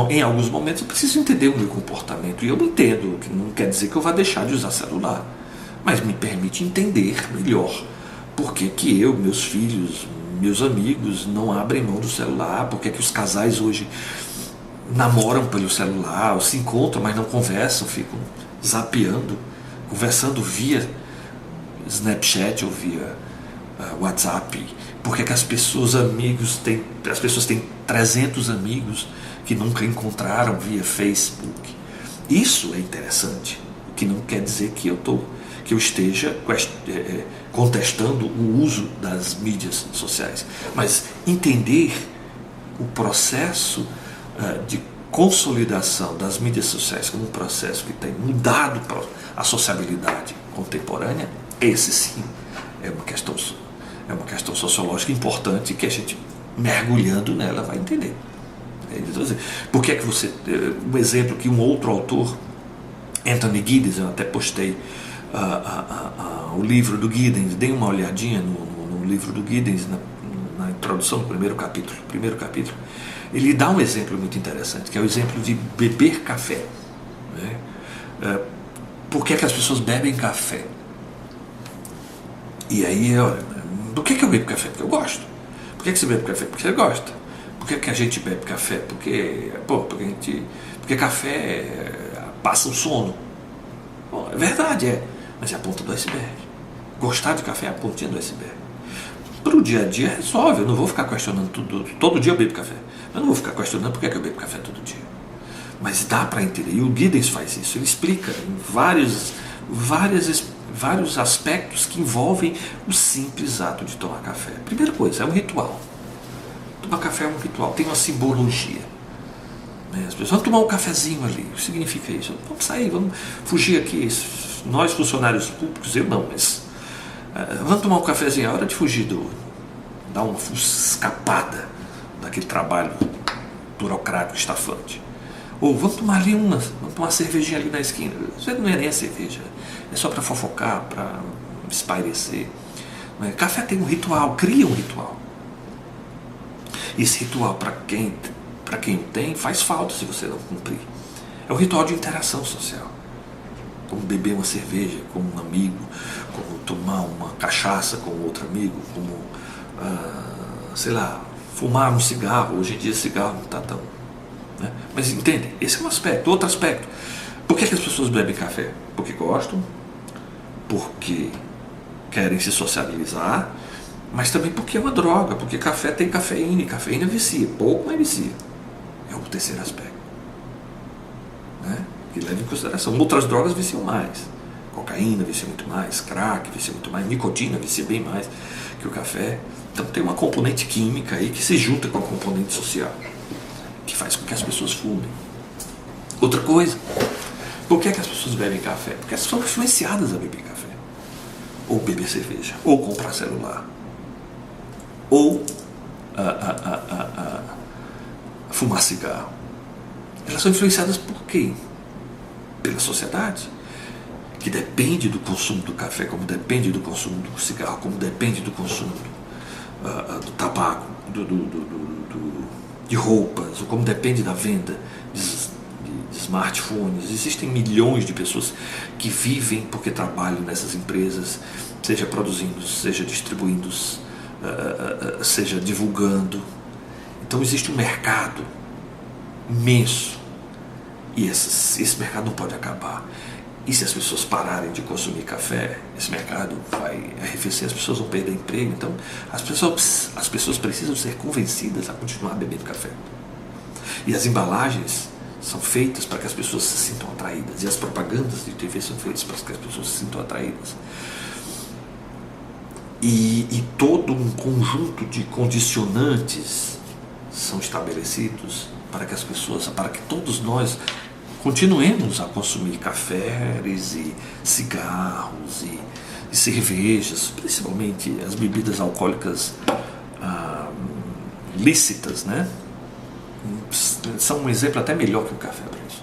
Em alguns momentos eu preciso entender o meu comportamento, e eu entendo, que não quer dizer que eu vá deixar de usar celular, mas me permite entender melhor por que eu, meus filhos, meus amigos não abrem mão do celular, por que os casais hoje namoram pelo celular, ou se encontram, mas não conversam, ficam zapeando, conversando via Snapchat ou via WhatsApp. Por que as pessoas têm 300 amigos que nunca encontraram via Facebook? Isso é interessante, o que não quer dizer que eu esteja contestando o uso das mídias sociais, mas entender o processo de consolidação das mídias sociais como um processo que tem mudado a sociabilidade contemporânea, esse sim é uma questão sociológica importante que a gente, mergulhando nela, vai entender. Por que é que você... Um exemplo que um outro autor, Anthony Giddens, eu até postei o livro do Giddens, dei uma olhadinha no livro do Giddens, na introdução do primeiro capítulo, ele dá um exemplo muito interessante, que é o exemplo de beber café. Né? Por que é que as pessoas bebem café? E aí, por que eu bebo café? Porque eu gosto. Por que você bebe café? Porque você gosta. Por que a gente bebe café? Porque café passa o sono. Bom, é verdade, mas é a ponta do iceberg. Gostar de café é a pontinha do iceberg. Para o dia a dia resolve. Eu não vou ficar questionando tudo. Todo dia eu bebo café. Eu não vou ficar questionando por que eu bebo café todo dia. Mas dá para entender. E o Giddens faz isso. Ele explica em vários aspectos que envolvem o simples ato de tomar café. Primeira coisa, é um ritual. Tomar café é um ritual, tem uma simbologia. As pessoas vão tomar um cafezinho ali. O que significa isso? Vamos sair, vamos fugir aqui. Nós, funcionários públicos, eu não, mas vamos tomar um cafezinho. É hora de fugir, dar uma escapada daquele trabalho burocrático, estafante. Ou vamos tomar uma cervejinha ali na esquina. Isso não é nem a cerveja, é só para fofocar, para espairecer. Café tem um ritual, cria um ritual. Esse ritual, para quem o tem, faz falta se você não cumprir. É um ritual de interação social. como beber uma cerveja com um amigo, como tomar uma cachaça com outro amigo, como, sei lá, fumar um cigarro. Hoje em dia cigarro não está tão... né? Mas entende? Esse é um aspecto. Outro aspecto. Por que as pessoas bebem café? Porque gostam, porque querem se socializar, mas também porque é uma droga, porque café tem cafeína, e cafeína vicia, pouco, mas vicia. É o terceiro aspecto, né? Que leva em consideração. Outras drogas viciam mais. Cocaína vicia muito mais, crack vicia muito mais, nicotina vicia bem mais que o café. Então tem uma componente química aí que se junta com a componente social, que faz com que as pessoas fumem. Outra coisa, por que as pessoas bebem café? Porque elas são influenciadas a beber café, ou beber cerveja, ou comprar celular, ou fumar cigarro. Elas são influenciadas por quem? Pela sociedade, que depende do consumo do café, como depende do consumo do cigarro, como depende do consumo do tabaco, de roupas, ou como depende da venda de smartphones. Existem milhões de pessoas que vivem porque trabalham nessas empresas, seja produzindo, seja distribuindo, seja divulgando. Então existe um mercado imenso, e esse mercado não pode acabar. E se as pessoas pararem de consumir café, esse mercado vai arrefecer, as pessoas vão perder emprego. Então as pessoas precisam ser convencidas a continuar bebendo café. E as embalagens são feitas para que as pessoas se sintam atraídas, e as propagandas de TV são feitas para que as pessoas se sintam atraídas. E todo um conjunto de condicionantes são estabelecidos para que as pessoas, para que todos nós continuemos a consumir cafés e cigarros e cervejas, principalmente as bebidas alcoólicas lícitas, né? São um exemplo até melhor que o café para isso.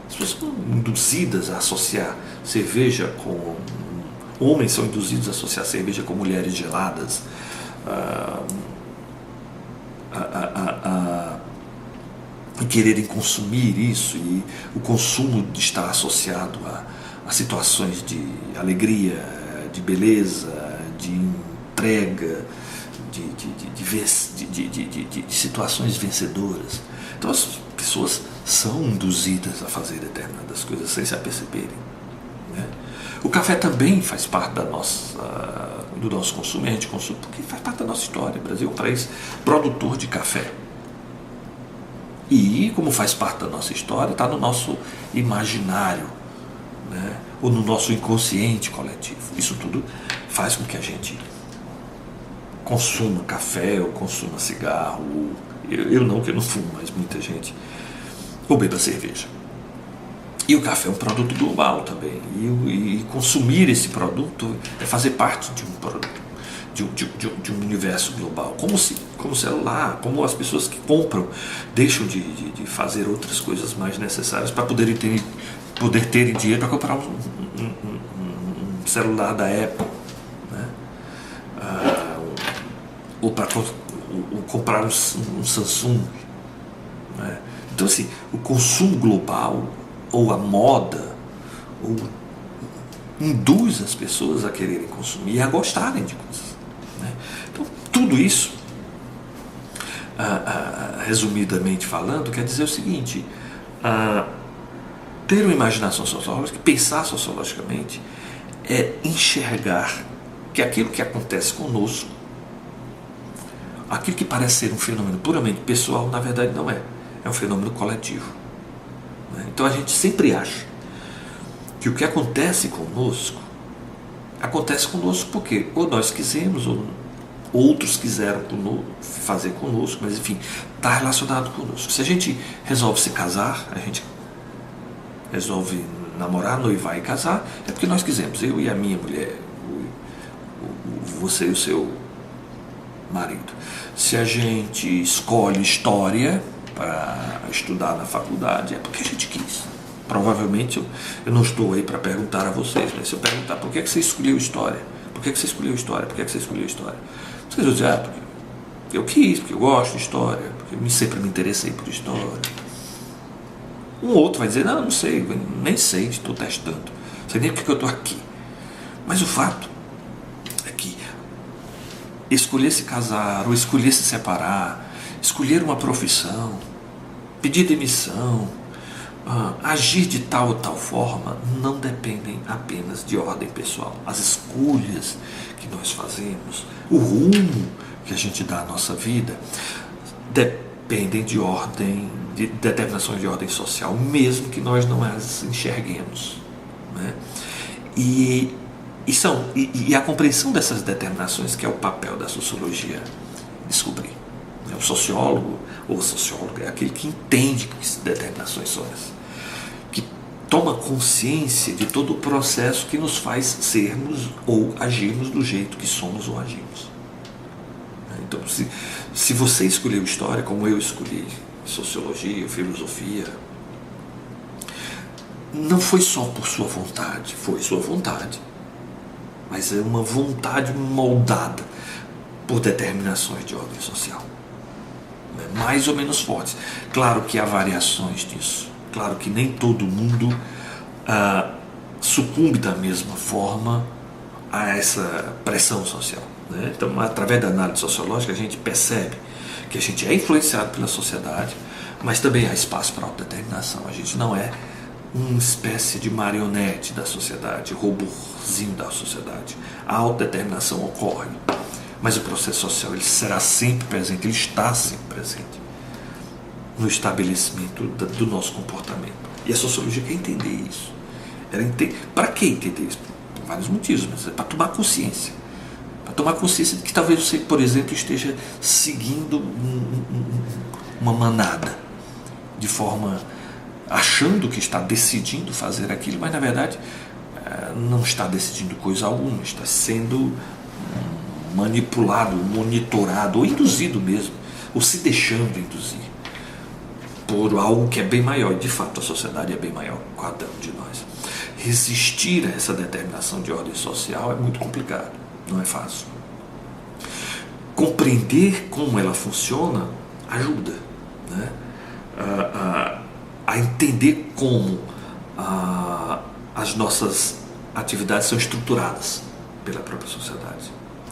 As pessoas são induzidas a associar cerveja com... Homens são induzidos a associar cerveja com mulheres geladas, e quererem consumir isso, e o consumo está associado a situações de alegria, de beleza, de entrega, de situações vencedoras. Então as pessoas são induzidas a fazer determinadas coisas sem se aperceberem, né? O café também faz parte do nosso consumo, e a gente consome porque faz parte da nossa história. O Brasil é um país produtor de café. E, como faz parte da nossa história, está no nosso imaginário, né? Ou no nosso inconsciente coletivo. Isso tudo faz com que a gente consuma café, ou consuma cigarro, ou, eu não, que eu não fumo, mas muita gente, ou beba cerveja. E o café é um produto global também. E consumir esse produto é fazer parte de um produto, de um universo global. Como celular, como as pessoas que compram deixam de fazer outras coisas mais necessárias para poder terem dinheiro para comprar um celular da Apple, né? Ou para comprar um Samsung, né? Então assim, o consumo global, ou a moda, ou induz as pessoas a quererem consumir e a gostarem de coisas, né? Então tudo isso, resumidamente falando, quer dizer o seguinte: ter uma imaginação sociológica, pensar sociologicamente, é enxergar que aquilo que acontece conosco, aquilo que parece ser um fenômeno puramente pessoal, na verdade não é. É um fenômeno coletivo, né? Então a gente sempre acha que o que acontece conosco porque ou nós quisemos, ou outros quiseram fazer conosco, mas enfim, está relacionado conosco. Se a gente resolve se casar, a gente resolve namorar, noivar e casar, é porque nós quisemos, eu e a minha mulher, você e o seu marido. Se a gente escolhe história para estudar na faculdade, é porque a gente quis. Provavelmente eu não estou aí para perguntar a vocês, mas se eu perguntar por que você escolheu história, por que você escolheu história, por que você escolheu história, vocês vão dizer, porque eu quis, porque eu gosto de história, porque eu sempre me interessei por história. Um outro vai dizer, não sei, nem sei, estou testando. sei nem porque eu estou aqui. Mas o fato é que escolher se casar ou escolher se separar, escolher uma profissão, pedir demissão, agir de tal ou tal forma, não dependem apenas de ordem pessoal. As escolhas que nós fazemos, o rumo que a gente dá à nossa vida, dependem de determinações de ordem social, mesmo que nós não as enxerguemos, né? E a compreensão dessas determinações que é o papel da sociologia descobrir. O sociólogo ou a socióloga é aquele que entende que determinações são essas, que toma consciência de todo o processo que nos faz sermos ou agirmos do jeito que somos ou agimos. Então, se você escolheu história, como eu escolhi sociologia, filosofia, não foi só por sua vontade, foi sua vontade, mas é uma vontade moldada por determinações de ordem social, mais ou menos fortes. Claro que há variações disso, claro que nem todo mundo sucumbe da mesma forma a essa pressão social, né? Então, através da análise sociológica, a gente percebe que a gente é influenciado pela sociedade, mas também há espaço para autodeterminação. A gente não é uma espécie de marionete da sociedade, robozinho da sociedade. A autodeterminação ocorre, mas o processo social ele será sempre presente, ele está sempre presente no estabelecimento do nosso comportamento. E a sociologia quer entender isso. Para que entender isso? Por vários motivos, mas é para tomar consciência. Para tomar consciência de que talvez você, por exemplo, esteja seguindo uma manada, de forma achando que está decidindo fazer aquilo, mas na verdade não está decidindo coisa alguma, está sendo manipulado, monitorado ou induzido mesmo, ou se deixando induzir por algo que é bem maior. E de fato a sociedade é bem maior que cada um de nós. Resistir a essa determinação de ordem social é muito complicado, não é fácil. Compreender como ela funciona ajuda, né? A entender como as nossas atividades são estruturadas pela própria sociedade.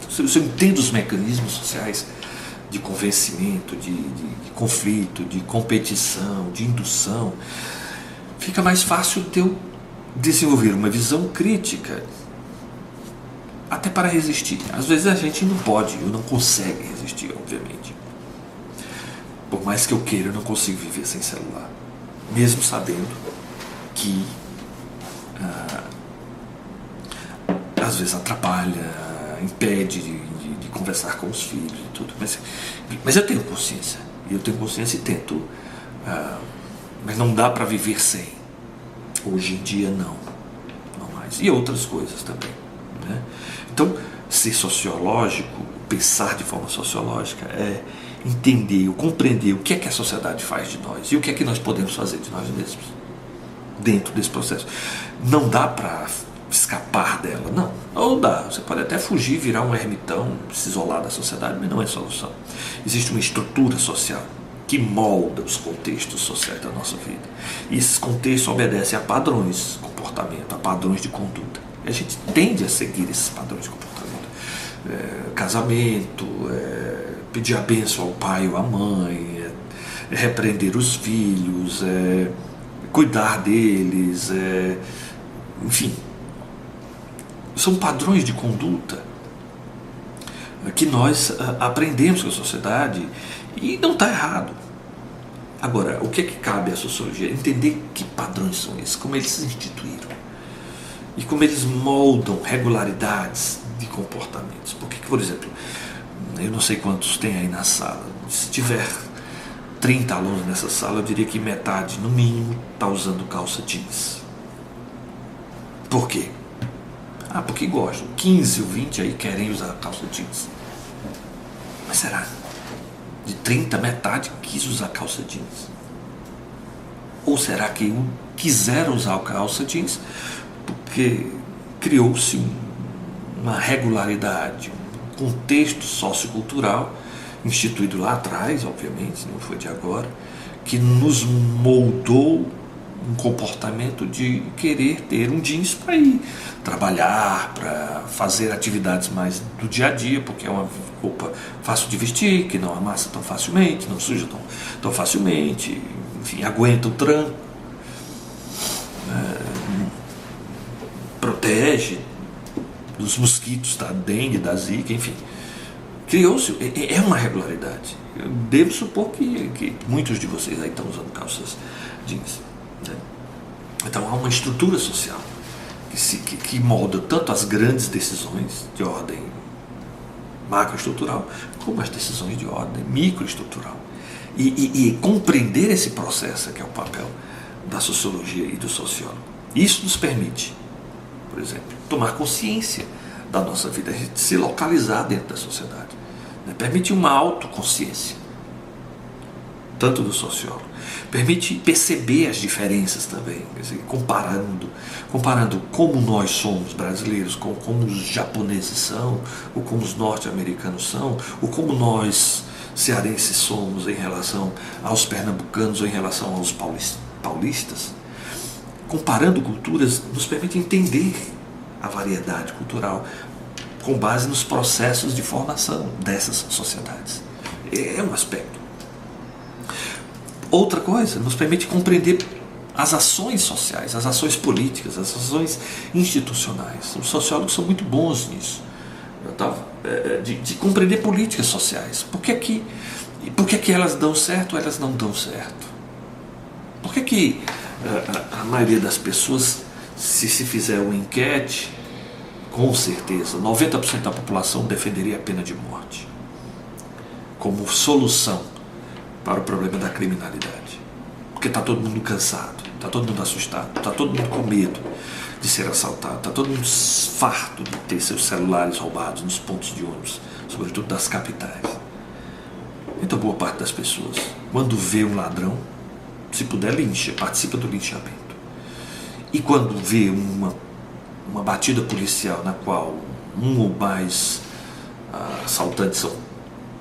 Se eu entendo os mecanismos sociais de convencimento, de conflito, de competição, de indução, fica mais fácil de eu desenvolver uma visão crítica, até para resistir. Às vezes a gente não pode, ou não consegue resistir, obviamente. Por mais que eu queira, eu não consigo viver sem celular, mesmo sabendo que às vezes atrapalha, impede de conversar com os filhos e tudo, mas eu tenho consciência, e tento, mas não dá para viver sem. Hoje em dia não mais, e outras coisas também, né? Então, ser sociológico, pensar de forma sociológica é entender, compreender o que é que a sociedade faz de nós e o que é que nós podemos fazer de nós mesmos dentro desse processo. Não dá para escapar dela, não. Ou dá, você pode até fugir, virar um ermitão, se isolar da sociedade, mas não é solução. Existe uma estrutura social que molda os contextos sociais da nossa vida. E esses contextos obedecem a padrões de comportamento, a padrões de conduta. E a gente tende a seguir esses padrões de comportamento. Casamento, pedir a bênção ao pai ou à mãe, repreender os filhos, cuidar deles, enfim. São padrões de conduta que nós aprendemos com a sociedade e não está errado. Agora, o que é que cabe à sociologia? Entender que padrões são esses, como eles se instituíram e como eles moldam regularidades de comportamentos. Porque, por exemplo, eu não sei quantos tem aí na sala, se tiver 30 alunos nessa sala, eu diria que metade, no mínimo, está usando calça jeans. Por quê? Porque gostam. 15 ou 20 aí querem usar calça jeans. Mas será? De 30, metade quis usar calça jeans. Ou será que quiseram usar a calça jeans porque criou-se uma regularidade, um contexto sociocultural instituído lá atrás, obviamente, não foi de agora, que nos moldou um comportamento de querer ter um jeans para ir trabalhar, para fazer atividades mais do dia a dia, porque é uma roupa fácil de vestir, que não amassa tão facilmente, não suja tão facilmente, enfim, aguenta o tranco, protege dos mosquitos, da dengue, da zika, enfim. Criou-se, é uma regularidade. Eu devo supor que muitos de vocês aí estão usando calças jeans, né? Então há uma estrutura social que molda tanto as grandes decisões de ordem macroestrutural como as decisões de ordem microestrutural. E compreender esse processo é que é o papel da sociologia e do sociólogo. Isso nos permite, por exemplo, tomar consciência da nossa vida, a gente se localizar dentro da sociedade, né? Permite uma autoconsciência, tanto do sociólogo, permite perceber as diferenças também, quer dizer, comparando como nós somos brasileiros, como os japoneses são, ou como os norte-americanos são, ou como nós cearenses somos em relação aos pernambucanos ou em relação aos paulistas. Comparando culturas nos permite entender a variedade cultural com base nos processos de formação dessas sociedades. É um aspecto. Outra coisa, nos permite compreender as ações sociais, as ações políticas, as ações institucionais. Os sociólogos são muito bons nisso, de compreender políticas sociais. Por que que elas dão certo ou elas não dão certo? Por que a maioria das pessoas, se fizer uma enquete, com certeza, 90% da população defenderia a pena de morte como solução para o problema da criminalidade? Porque está todo mundo cansado, está todo mundo assustado, está todo mundo com medo de ser assaltado, está todo mundo farto de ter seus celulares roubados nos pontos de ônibus, sobretudo das capitais. Então boa parte das pessoas, quando vê um ladrão, se puder lincha, participa do linchamento. E quando vê uma batida policial na qual um ou mais assaltantes são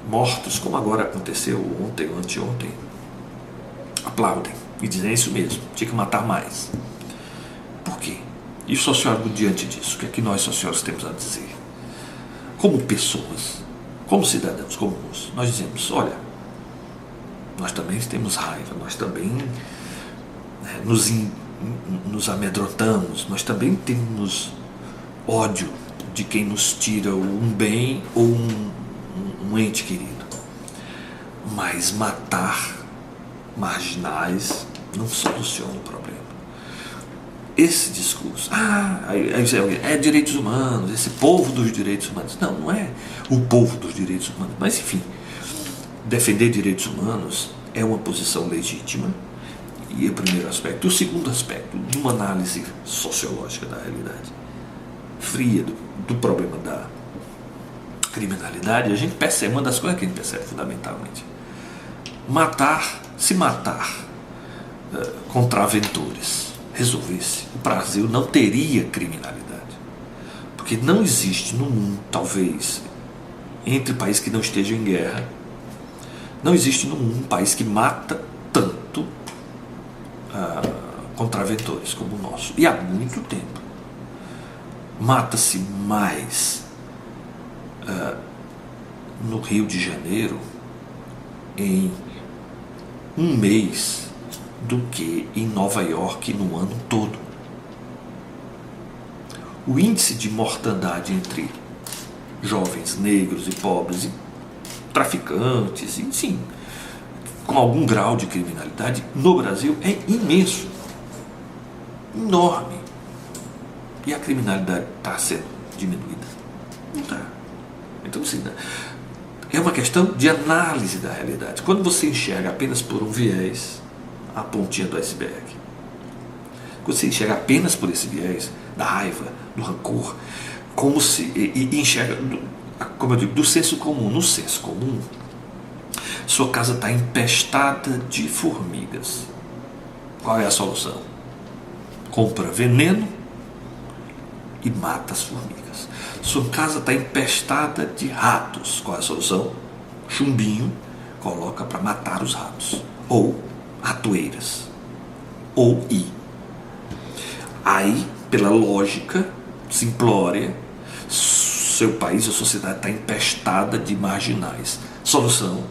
mortos, como agora aconteceu ontem ou anteontem, aplaudem e dizem: é isso mesmo, tinha que matar mais. Por quê? E o sociólogo, diante disso, o que é que nós sociólogos temos a dizer? Como pessoas, como cidadãos comuns, nós dizemos: olha, nós também temos raiva, nós também nos amedrontamos, nós também temos ódio de quem nos tira um bem ou um ente querido. Mas matar marginais não soluciona o problema. Esse discurso, é direitos humanos, esse povo dos direitos humanos. Não, não é o povo dos direitos humanos, mas enfim, defender direitos humanos é uma posição legítima, e é o primeiro aspecto. O segundo aspecto, de uma análise sociológica da realidade fria do problema da criminalidade, a gente percebe, uma das coisas que a gente percebe fundamentalmente: se matar contraventores resolvesse, o Brasil não teria criminalidade. Porque não existe no mundo, talvez, entre países que não estejam em guerra, não existe no mundo um país que mata tanto contraventores como o nosso. E há muito tempo. Mata-se mais no Rio de Janeiro em um mês do que em Nova York no ano todo. O índice de mortandade entre jovens negros e pobres e traficantes, enfim, com algum grau de criminalidade no Brasil é imenso, enorme. E a criminalidade está sendo diminuída? Não está. Então, assim, é uma questão de análise da realidade. Quando você enxerga apenas por um viés, a pontinha do iceberg, quando você enxerga apenas por esse viés da raiva, do rancor, como se e enxerga, como eu digo, do senso comum. No senso comum, sua casa está empestada de formigas. Qual é a solução? Compra veneno e mata as formigas. Sua casa está empestada de ratos. Qual é a solução? Chumbinho, coloca para matar os ratos. Ou ratoeiras. ou I. Aí, pela lógica simplória, seu país ou sociedade está empestada de marginais. Solução: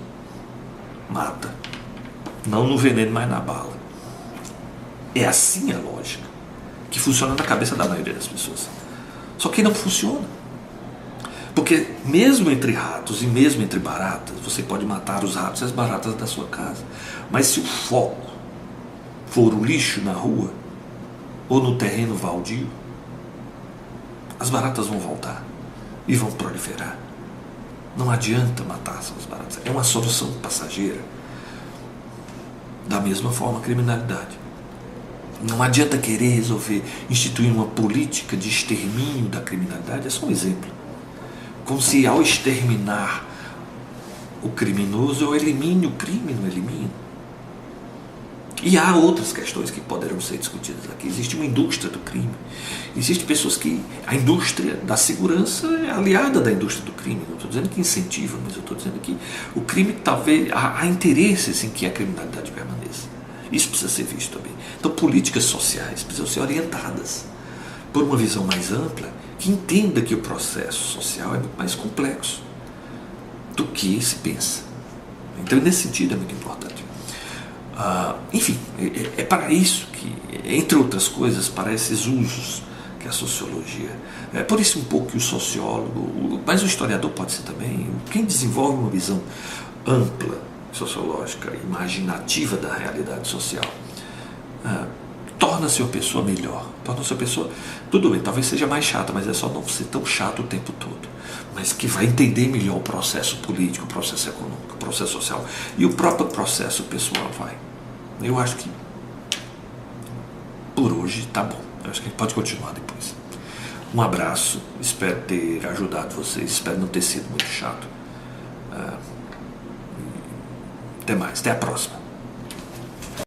mata. Não no veneno, mas na bala. É assim a lógica que funciona na cabeça da maioria das pessoas. Só que não funciona. Porque mesmo entre ratos e mesmo entre baratas, você pode matar os ratos e as baratas da sua casa. Mas se o foco for o lixo na rua ou no terreno baldio, as baratas vão voltar e vão proliferar. Não adianta matar as baratas. É uma solução passageira. Da mesma forma, a criminalidade. Não adianta querer resolver, instituir uma política de extermínio da criminalidade. É só um exemplo. Como se ao exterminar o criminoso eu elimine o crime, não elimino. E há outras questões que poderão ser discutidas aqui. Existe uma indústria do crime. Existem pessoas que... A indústria da segurança é aliada da indústria do crime. Não estou dizendo que incentiva, mas eu estou dizendo que o crime talvez... Há interesses em que a criminalidade permaneça. Isso precisa ser visto também. Então, políticas sociais precisam ser orientadas por uma visão mais ampla que entenda que o processo social é muito mais complexo do que se pensa. Então, nesse sentido, é muito importante. Enfim, é para isso que, entre outras coisas, para esses usos que a sociologia... É por isso um pouco que o sociólogo, mas o historiador pode ser também, quem desenvolve uma visão ampla, sociológica, imaginativa da realidade social, torna-se uma pessoa melhor, torna-se uma pessoa, tudo bem, talvez seja mais chata, mas é só não ser tão chato o tempo todo, mas que vai entender melhor o processo político, o processo econômico, o processo social e o próprio processo pessoal vai. Eu acho que por hoje tá bom, eu acho que a gente pode continuar depois. Um abraço, espero ter ajudado vocês, espero não ter sido muito chato. Até mais, até a próxima.